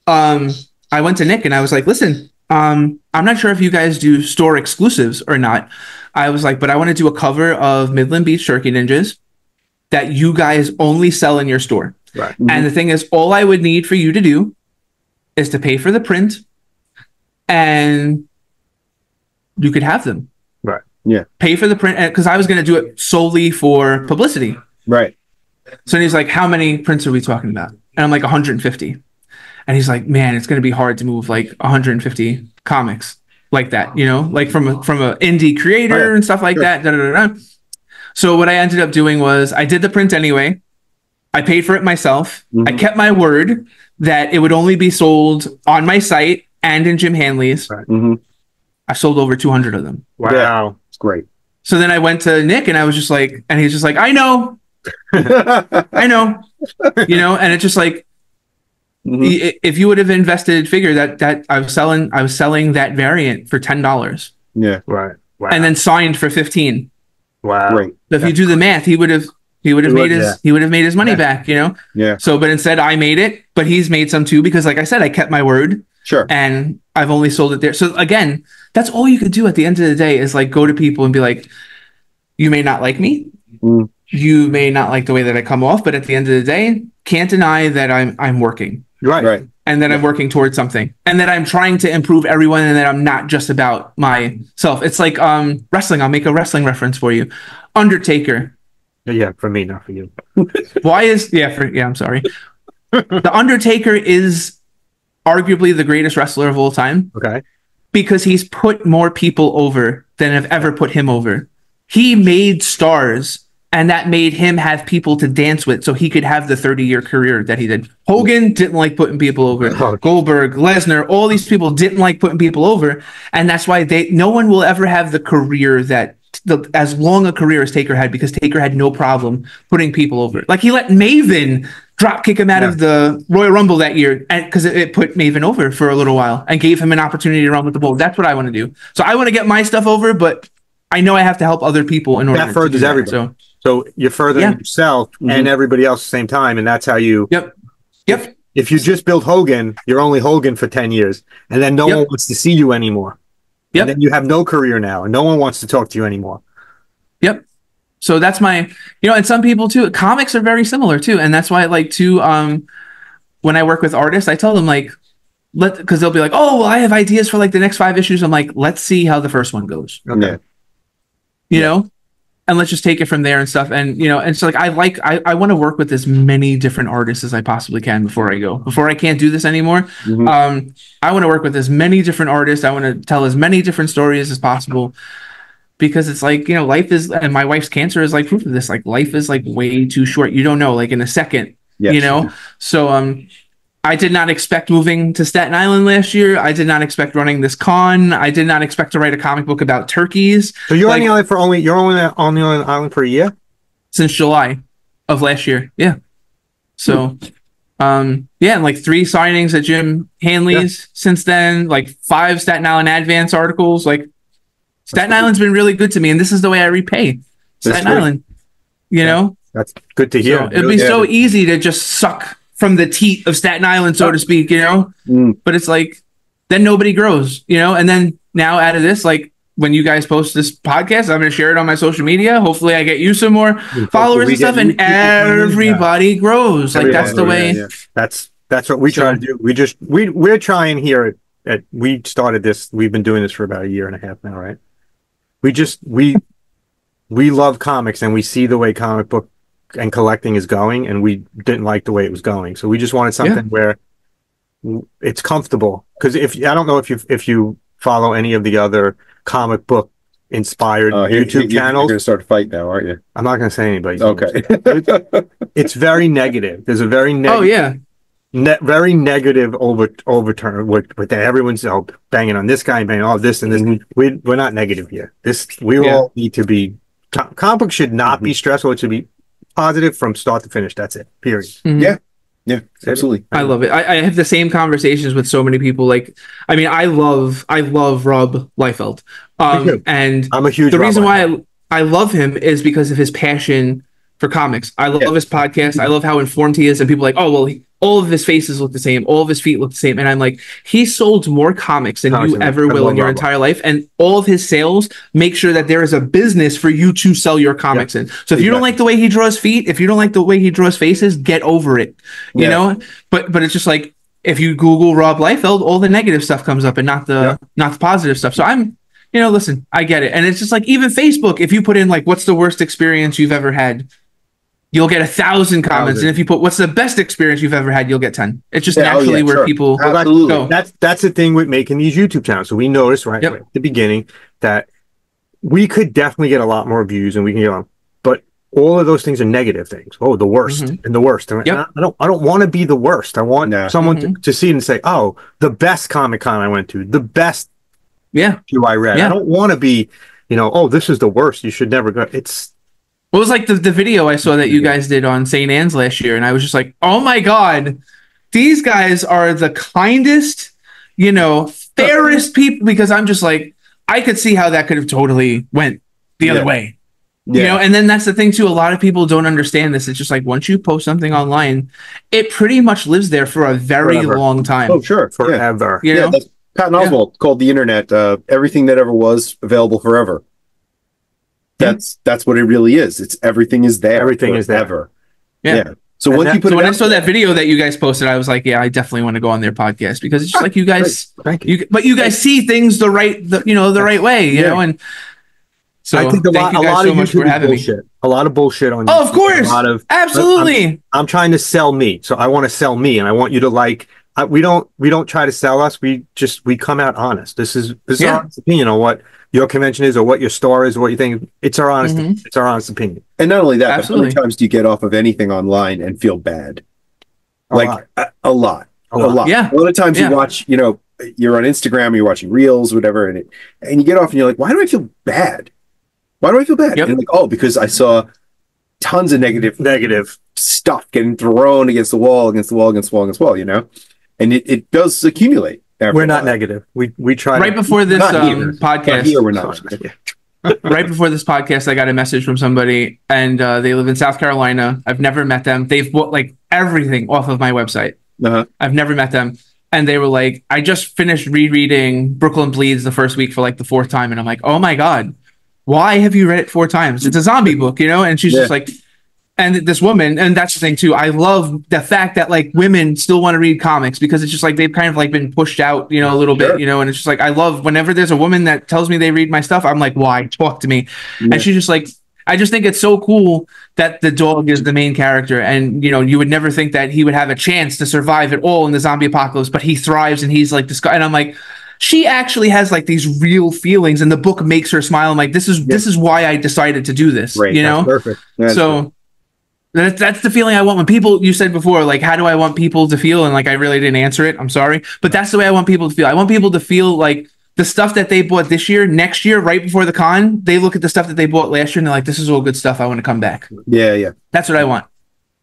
I went to Nick and I was like, listen, I'm not sure if you guys do store exclusives or not. I was like, but I want to do a cover of Midland Beach Turkey Ninjas that you guys only sell in your store. Right. And the thing is, all I would need for you to do is to pay for the print, and you could have them. Right. Yeah. Pay for the print, because I was going to do it solely for publicity. Right. So he's like, how many prints are we talking about? And I'm like, 150. And he's like, man, it's going to be hard to move like 150 comics like that, like from a indie creator and stuff like that. Da, da, da, da. So what I ended up doing was, I did the print anyway. I paid for it myself. I kept my word that it would only be sold on my site and in Jim Hanley's. Right. I sold over 200 of them. Wow. Yeah, it's great. So then I went to Nick, and I was just like, and he's just like, I know. I know. And it's just like, if you would have invested, figure that I was selling that variant for $10. Yeah. Right. Wow. And then signed for 15. Wow. Great. So if you do the math, he would have made his money back, Yeah. So, but instead I made it, but he's made some too, because like I said, I kept my word. Sure. And I've only sold it there. So again, that's all you could do at the end of the day, is like, go to people and be like, you may not like me. You may not like the way that I come off, but at the end of the day, can't deny that I'm working. Right. And that I'm working towards something, and that I'm trying to improve everyone, and that I'm not just about myself. It's like wrestling. I'll make a wrestling reference for you. Undertaker. Yeah, for me, not for you. I'm sorry. The Undertaker is arguably the greatest wrestler of all time. Okay. Because he's put more people over than have ever put him over. He made stars, and that made him have people to dance with so he could have the 30-year career that he did. Hogan didn't like putting people over. Goldberg, Lesnar, all these people didn't like putting people over, and that's why no one will ever have the career that as long a career as Taker had, because Taker had no problem putting people over. Like, he let Maven drop kick him out of the Royal Rumble that year because it put Maven over for a little while and gave him an opportunity to run with the bull. That's what I want to do. So I want to get my stuff over, but I know I have to help other people in order that furthers to do everybody. that. So you're furthering yourself and everybody else at the same time, and that's how you. Yep. If you just build Hogan, you're only Hogan for 10 years, and then no one wants to see you anymore. And then you have no career now, and no one wants to talk to you anymore. Yep. So that's my, and some people too, comics are very similar too. And that's why I like to, when I work with artists, I tell them like, because they'll be like, oh, well, I have ideas for like the next 5 issues. I'm like, let's see how the first one goes. Okay. You know, and let's just take it from there and stuff. And, and so like, I want to work with as many different artists as I possibly can before I can't do this anymore. I want to work with as many different artists. I want to tell as many different stories as possible. Because it's like, life is, and my wife's cancer is like proof of this. Like, life is like way too short. You don't know, like in a second, So, I did not expect moving to Staten Island last year. I did not expect running this con. I did not expect to write a comic book about turkeys. So you're on the island you're only on the island for a year? Since July of last year. Yeah. So, and like 3 signings at Jim Hanley's since then, like 5 Staten Island Advance articles, like, Staten Island's been really good to me, and this is the way I repay Staten Island. That's good to hear. So it'd be so easy to just suck from the teat of Staten Island, so to speak. But it's like then nobody grows. And then now out of this, like when you guys post this podcast, I'm going to share it on my social media. Hopefully, I get you some more followers and stuff, and everybody grows. Like that's the way. That's what we try to do. We're trying here at we started this. We've been doing this for about a year and a half now, right? We love comics, and we see the way comic book and collecting is going, and we didn't like the way it was going. So we just wanted something where it's comfortable. Because I don't know if you follow any of the other comic book inspired YouTube channels. You're going to start a fight now, aren't you? I'm not going to say anybody. Okay. It's very negative. There's a very very negative overturn with that everyone's banging on this guy and banging all this and this. We're not negative here. We all need to be. Comic book should not be stressful. It should be positive from start to finish. That's it. Period. Yeah, absolutely. I love it. I have the same conversations with so many people. Like, I mean, I love Rob Liefeld. And I'm a huge. The reason why I love him is because of his passion for comics. I love his podcast. I love how informed he is, and people are like, oh well, all of his faces look the same, all of his feet look the same, and I'm like, he sold more comics than you ever will in your entire life, and all of his sales make sure that there is a business for you to sell your comics in. So if you don't like the way he draws feet, if you don't like the way he draws faces, get over it. You know, but it's just like if you Google Rob Liefeld, all the negative stuff comes up and not the positive stuff. So I'm. Listen, I get it. And it's just like, even Facebook, if you put in like, what's the worst experience you've ever had? You'll get 1,000 comments. And if you put, what's the best experience you've ever had? You'll get 10. It's just naturally where people go. That's the thing with making these YouTube channels. So we noticed right at the beginning that we could definitely get a lot more views and we can get on, but all of those things are negative things. Oh, the worst and the worst. And I don't want to be the worst. I want someone to see and say, oh, the best Comic Con I went to, the best issue I read. I don't want to be, oh, this is the worst. You should never go. What was like the video I saw that you guys did on St. Anne's last year, and I was just like, oh my God, these guys are the kindest, fairest people, because I'm just like, I could see how that could have totally went the other way. And then that's the thing too, a lot of people don't understand this. It's just like, once you post something online, it pretty much lives there for a very long time. Oh, sure. Forever. That's Patton Oswalt called the internet everything that ever was available forever. That's what it really is. It's everything is there. Everything is there. Yeah. So when I saw that video that you guys posted, I was like, yeah, I definitely want to go on their podcast, because it's just like you guys, but you guys see things the right way, you know. And so I think a lot of YouTube bullshit. A lot of bullshit on. Oh, of course. Absolutely. I'm trying to sell me, so I want to sell me, and I want you to like we don't try to sell us. We come out honest. This is our honest opinion on what your convention is or what your store is or what you think. It's our honest it's our honest opinion. And not only that, but how many times do you get off of anything online and feel bad? A lot. Yeah. A lot of times you watch, you know, you're on Instagram, you're watching reels, whatever, and you get off and you're like, why do I feel bad? Why do I feel bad? Yep. And like, oh, because I saw tons of negative stuff getting thrown against the wall, you know? And it does accumulate. We're not negative. We try right before this podcast. Here we're not. Right before this podcast, I got a message from somebody, and they live in South Carolina. I've never met them. They've bought like everything off of my website. I've never met them. And they were like, I just finished rereading Brooklyn Bleeds the first week for like the 4th time. And I'm like, oh my God, why have you read it 4 times? It's a zombie book, you know? And she's just like, and this woman, and that's the thing too, I love the fact that like women still want to read comics because it's just like they've kind of like been pushed out, you know, a little bit, you know, and it's just like I love whenever there's a woman that tells me they read my stuff, I'm like, why? Talk to me. And she's just like, I just think it's so cool that the dog is the main character, and you know, you would never think that he would have a chance to survive at all in the zombie apocalypse, but he thrives and he's like this guy, and I'm like, she actually has like these real feelings, and the book makes her smile. I'm like, this is why I decided to do this, you know? Perfect. So that's the feeling I want when people, you said before, like, how do I want people to feel? And like, I really didn't answer it. I'm sorry, but that's the way I want people to feel. I want people to feel like the stuff that they bought this year, next year, right before the con, they look at the stuff that they bought last year and they're like, this is all good stuff. I want to come back. Yeah. That's what I want.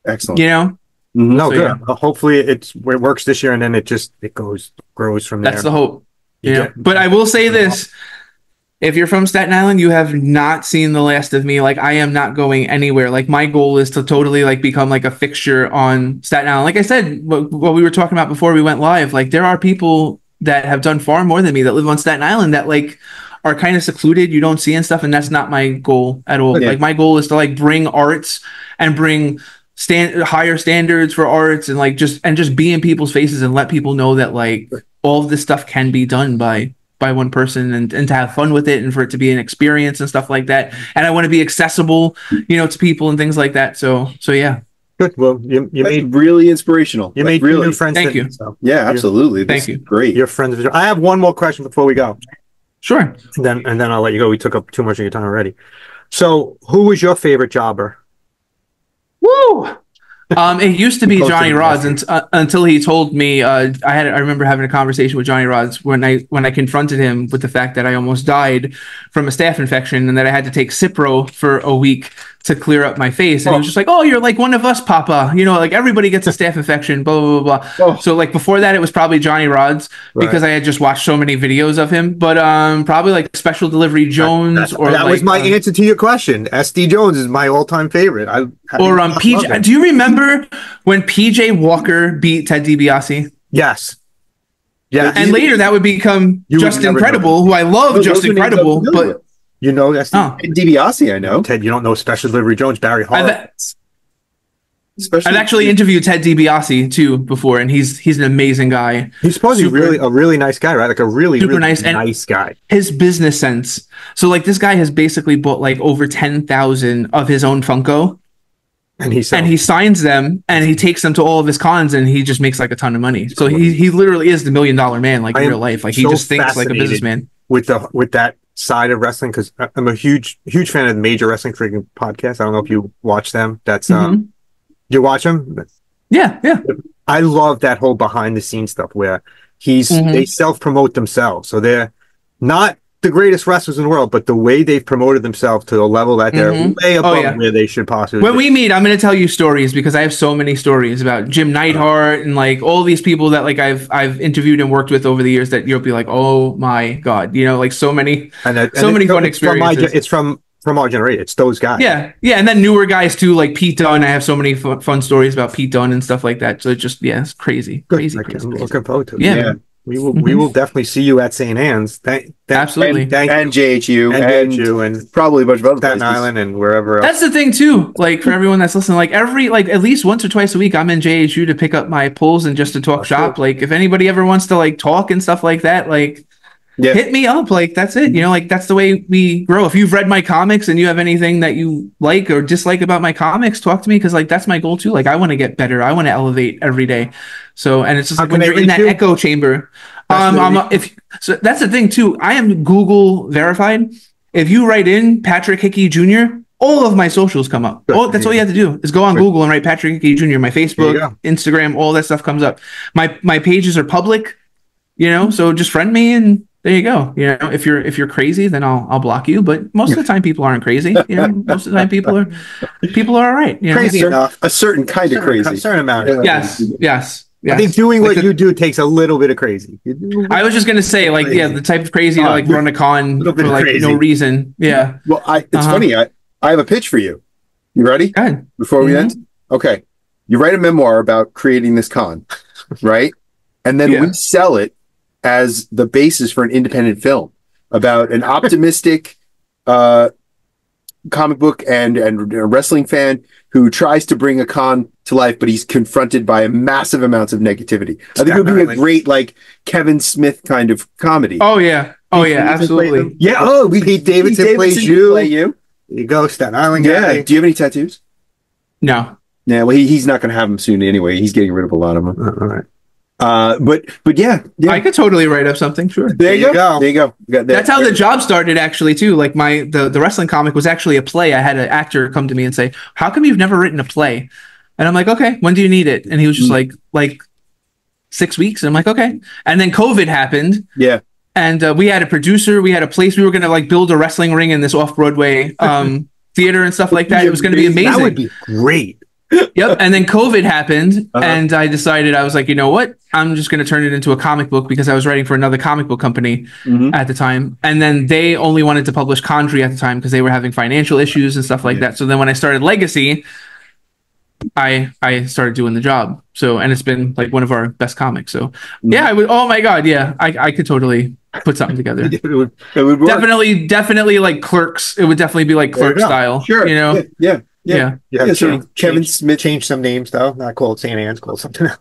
Excellent. You know? No, so, good. Yeah. Hopefully it works this year, and then it grows from there. That's the hope. Yeah. But I will say this. If you're from Staten Island, you have not seen the last of me. Like, I am not going anywhere. Like, my goal is to totally like become like a fixture on Staten Island. Like I said, what we were talking about before we went live, like there are people that have done far more than me that live on Staten Island that like are kind of secluded, you don't see and stuff, and that's not my goal at all. Like my goal is to like bring arts and bring higher standards for arts and like just be in people's faces and let people know that like all of this stuff can be done by one person, and to have fun with it and for it to be an experience and stuff like that. And I want to be accessible, you know, to people and things like that. So yeah. Good. Well, you made really inspirational. You made really new friends. Thank you. So. Yeah, absolutely. Thank you. Great. Your friends. I have one more question before we go. Sure. And then I'll let you go. We took up too much of your time already. So, who was your favorite jobber? Woo! It used to be Johnny Rods until he told me. I remember having a conversation with Johnny Rods when I confronted him with the fact that I almost died from a staph infection and that I had to take Cipro for a week to clear up my face. And he was just like, "Oh, you're like one of us, Papa. You know, like everybody gets a staph infection." Blah blah blah blah. Oh. So like before that, it was probably Johnny Rods because I had just watched so many videos of him. But probably like Special Delivery Jones that was my answer to your question. SD Jones is my all-time favorite. PJ. Do you remember when PJ Walker beat Ted DiBiase? Yes. Yeah. And later that would become Just Incredible, who I love. Just Incredible, but. You know, that's DiBiase, I know. Ted, you don't know Special Delivery Jones, Barry Horowitz. I've actually interviewed Ted DiBiase too before, and he's an amazing guy. He's supposed to be a really nice guy, right? Like a really nice guy. His business sense. So like this guy has basically bought like over 10,000 of his own Funko. And he signs them and he takes them to all of his cons and he just makes like a ton of money. So he literally is the $1 million man, like in real life. Like he just thinks like a businessman. With that side of wrestling, because I'm a huge fan of the Major Wrestling Freaking podcast. I don't know if you watch them. That's you watch them? Yeah. I love that whole behind the scenes stuff where they self-promote themselves. So they're not the greatest wrestlers in the world, but the way they've promoted themselves to the level that they're way above where they should possibly When we meet, I'm going to tell you stories because I have so many stories about Jim Neidhart and like all these people that like I've interviewed and worked with over the years that you'll be like, oh my God, you know, like so many fun experiences. It's from our generation. It's those guys. Yeah. And then newer guys too, like Pete Dunne. I have so many fun stories about Pete Dunne and stuff like that. So it's just, it's crazy. Crazy. I'm looking forward to it. Yeah. We will definitely see you at St. Anne's. Absolutely. And JHU and probably a bunch of other Staten Island and wherever else. That's the thing too. Like for everyone that's listening, like at least once or twice a week, I'm in JHU to pick up my pulls and just to talk shop. Like if anybody ever wants to like talk and stuff like that, like hit me up. Like, that's it. You know, like, that's the way we grow. If you've read my comics and you have anything that you like or dislike about my comics, talk to me, because like that's my goal too. Like, I want to get better. I want to elevate every day. So, and it's just like when you're in that echo chamber. So that's the thing too. I am Google verified. If you write in Patrick Hickey Jr., all of my socials come up. That's all you have to do is go on Google and write Patrick Hickey Jr. My Facebook, Instagram, all that stuff comes up. My pages are public, you know, so just friend me and there you go. You know, if you're crazy, then I'll block you. But most of the time, people aren't crazy. You know, most of the time, people are all right. You know? Crazy enough, a certain kind of crazy, a certain amount. Yes. I think doing what you do takes a little bit of crazy. I was just gonna say, like, the type of crazy to like run a con for like no reason. Yeah. Well, it's funny. I have a pitch for you. You ready? Go ahead. Before we end, okay. You write a memoir about creating this con, right? And then we sell it as the basis for an independent film about an optimistic comic book and a wrestling fan who tries to bring a con to life, but he's confronted by massive amounts of negativity. I think it would be a great, like, Kevin Smith kind of comedy. Oh yeah, absolutely. Yeah. Oh, Pete Davidson plays you. There you go, Staten Island guy. Yeah. Do you have any tattoos? No. Yeah. Well, he's not going to have them soon anyway. He's getting rid of a lot of them. All right. But yeah, I could totally write up something. Sure. There you go. There you go. That's how the job started, actually, too. Like the wrestling comic was actually a play. I had an actor come to me and say, "How come you've never written a play?" And I'm like, "Okay, when do you need it?" And he was just like 6 weeks. And I'm like, "Okay." And then COVID happened. Yeah. And we had a producer. We had a place. We were going to like build a wrestling ring in this off-Broadway theater and stuff like that. It was going to be amazing. That would be great. Yep. And then COVID happened, and I decided, I was like, you know what? I'm just going to turn it into a comic book, because I was writing for another comic book company at the time. And then they only wanted to publish Condry at the time because they were having financial issues and stuff like that. So then when I started Legacy, I started doing the job. So, and it's been like one of our best comics. So yeah, I would, oh my God. Yeah. I could totally put something together. it would work. Definitely like Clerks. It would definitely be like Clerk style. Sure. You know? Yeah. So Kevin Smith changed some names though. Not called St. Anne's, called something else.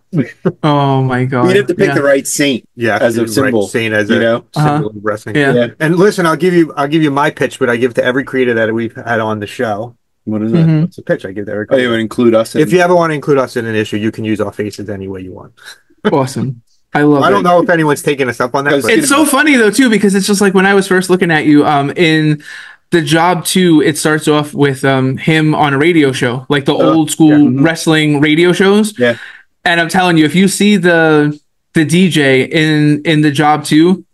Oh my God! We'd have to pick the right saint. As a symbol. Right saint as a symbol of wrestling. Yeah. And listen, I'll give you my pitch, but I give to every creator that we've had on the show. What is that? What's the pitch I give to every creator? Oh, you would include us. If you ever want to include us in an issue, you can use our faces any way you want. Awesome. I love it. I don't know if anyone's taking us up on that. It's so funny though too, because it's just like when I was first looking at you in the job too, it starts off with him on a radio show, like the old school wrestling radio shows. Yeah. And I'm telling you, if you see the DJ in the job too,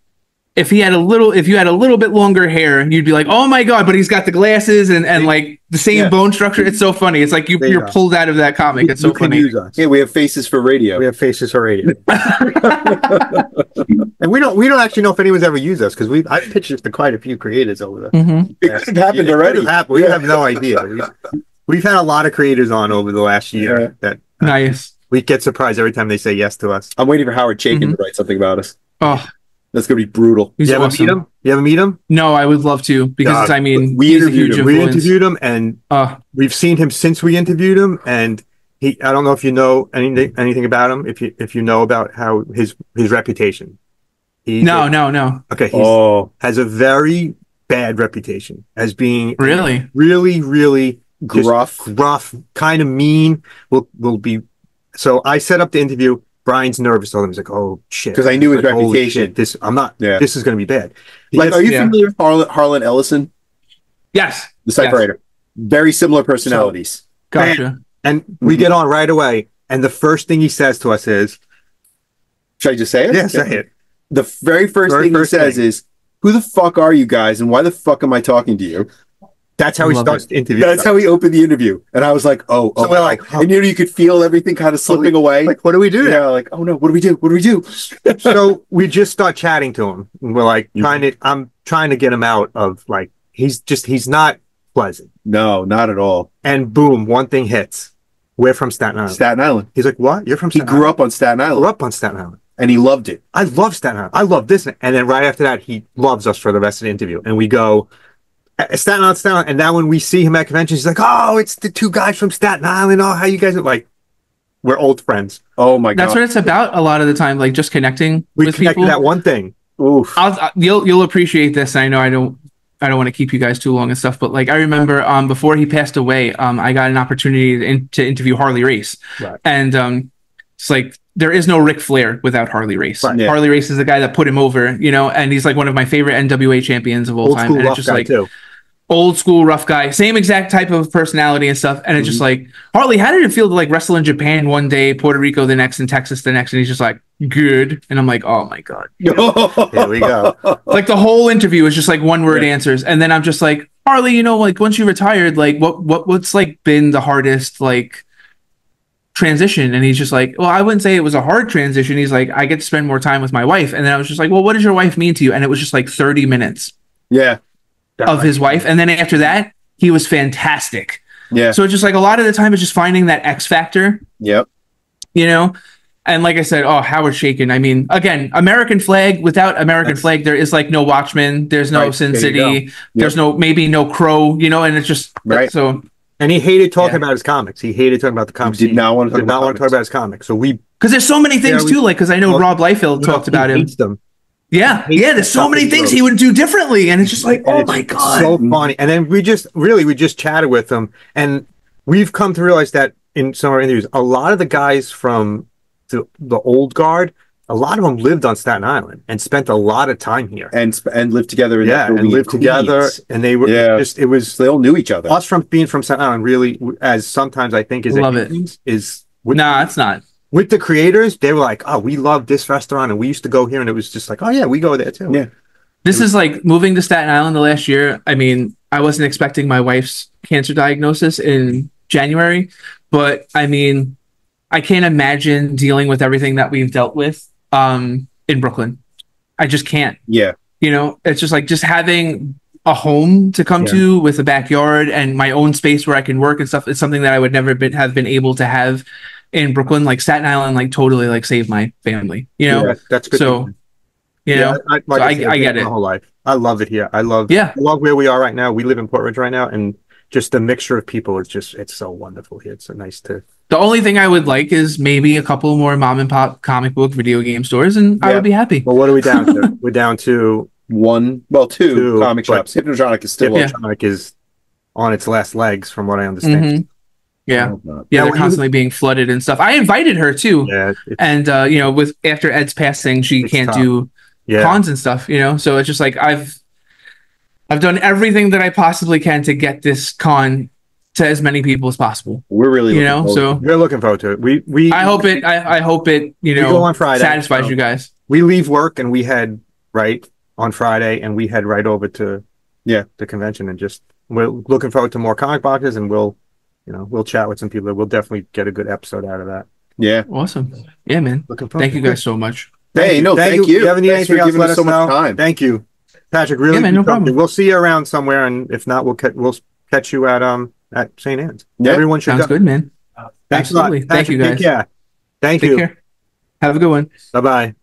if you had a little bit longer hair, you'd be like, oh my God, but he's got the glasses and like the same bone structure. It's so funny. It's like you're pulled out of that comic. It's so funny. Yeah, we have faces for radio. We have faces for radio. And we don't actually know if anyone's ever used us, because I've pitched it to quite a few creators over there. It happened already. We have no idea. We've had a lot of creators on over the last year that nice. We get surprised every time they say yes to us. I'm waiting for Howard Chaykin to write something about us. Oh, that's gonna be brutal. He's awesome. You ever meet him? No, I would love to, because I mean, we interviewed him, and we've seen him since we interviewed him, and I don't know if you know anything about him. If you know about how his reputation. No. Okay. He has a very bad reputation as being really gruff, kind of mean. Will be. So I set up the interview. Brian's nervous. So I was like, "Oh shit!" Because I knew his reputation. This is going to be bad. Are you familiar with Harlan Ellison? Yes, the cipher writer. Very similar personalities. Gotcha. And we get on right away. And the first thing he says to us is, "Should I just say it?" Yeah, say it. The very first thing he says is, "Who the fuck are you guys? And why the fuck am I talking to you?" That's how he starts the interview. That's how he opened the interview. And I was like, so we're like, and you could feel everything kind of slipping away. Like, what do we do? Yeah, like, oh no, what do we do? What do we do? So we just start chatting to him. And we're like, I'm trying to get him out of, like, he's not pleasant. No, not at all. And boom, one thing hits. We're from Staten Island. Staten Island. He's like, what? You're from Staten Island? He grew up on Staten Island. Grew up on Staten Island. And he loved it. I love Staten Island. I love this. And then right after that, he loves us for the rest of the interview. And we go, Staten Island. And now when we see him at conventions, he's like, oh, it's the two guys from Staten Island. Oh, how you guys are like, we're old friends. Oh my God. That's what it's about a lot of the time, like just connecting we with connected people. That one thing. Oof. You'll appreciate this. I know I don't want to keep you guys too long and stuff, but like I remember before he passed away, I got an opportunity to interview Harley Race, Right. and it's like there is no Ric Flair without Harley Race. Right. Yeah. Harley Race is the guy that put him over, you know, and he's like one of my favorite NWA champions of all Old time. school And it's rough just guy like too. old school rough guy, same exact type of personality and stuff. And it's just like, Harley, how did it feel to like wrestle in Japan one day, Puerto Rico the next, and Texas the next? And he's just like, good. And I'm like, oh my God. Here we go. Like the whole interview is just like one word answers. And then I'm just like, Harley, you know, like once you retired, like what's like been the hardest like transition? And he's just like, well, I wouldn't say it was a hard transition. He's like, I get to spend more time with my wife. And then I was just like, well, what does your wife mean to you? And it was just like 30 minutes Yeah. of his wife. And then after that, he was fantastic. Yeah. So it's just like a lot of the time it's just finding that X factor, Yep. you know? And like I said, oh, Howard Shaken. I mean, again, American flag, without American flag, there is like no Watchmen. There's no Right, Sin there you City. There's maybe no Crow, you know, and it's just, Right. so. And he hated talking about his comics. He hated talking about the comics. Did not want to Did not want to talk about his comics. So we, Because there's so many things too, like, because I know Rob Liefeld you know, talked about he him. hates them. Yeah, there's so many things he would do differently. And it's just like, oh my God. So funny. And then we just chatted with him, and we've come to realize that in some of our interviews, a lot of the guys from the old guard, a lot of them lived on Staten Island and spent a lot of time here. And lived together. In that and building lived in together, Queens. and they were just, it was, They all knew each other. us from being from Staten Island really, as sometimes I think is Love it. is Nah, it's not. with the creators, they were like, oh, we love this restaurant and we used to go here, and it was just like, oh yeah, we go there too. Yeah. This is like moving to Staten Island the last year. I mean, I wasn't expecting my wife's cancer diagnosis in January, but I mean, I can't imagine dealing with everything that we've dealt with in Brooklyn. I just can't. Yeah. You know, it's just like just having a home to come to with a backyard and my own space where I can work and stuff is something that I would never have been able to have in Brooklyn. Like Staten Island, like totally like saved my family, you know? Yeah, that's good. So, you know, I get it. My whole life. I love it here. I love where we are right now. We live in Portridge right now, and just the mixture of people is just, it's so wonderful here. It's so nice to. The only thing I would like is maybe a couple more mom and pop comic book video game stores, and I would be happy. Well, what are we down to? We're down to two comic shops. Hypnotronic is still Hypnotronic is on its last legs, from what I understand. Mm-hmm. Yeah, they're constantly being flooded and stuff. I invited her too, and you know, with after Ed's passing, she can't do cons and stuff. You know, so it's just like I've done everything that I possibly can to get this con to as many people as possible. We're really, we're looking forward to it. We I hope it you know, go on Friday, satisfies you guys. We leave work and we head on Friday, and we head right over to the convention, and just we're looking forward to more comic boxes, and we'll chat with some people. We'll definitely get a good episode out of that. Yeah, awesome. Yeah, man. Thank you guys so much. Hey, thank you. If you ever need anything else, let us so know. Much time. Thank you, Patrick. Really, no problem. We'll see you around somewhere, and if not, we'll catch you at St. Anne's. Yeah. Everyone should Sounds go. good, man. Thanks a lot. Absolutely. Thank you, guys. Thank you. Take care. Have a good one. Bye bye.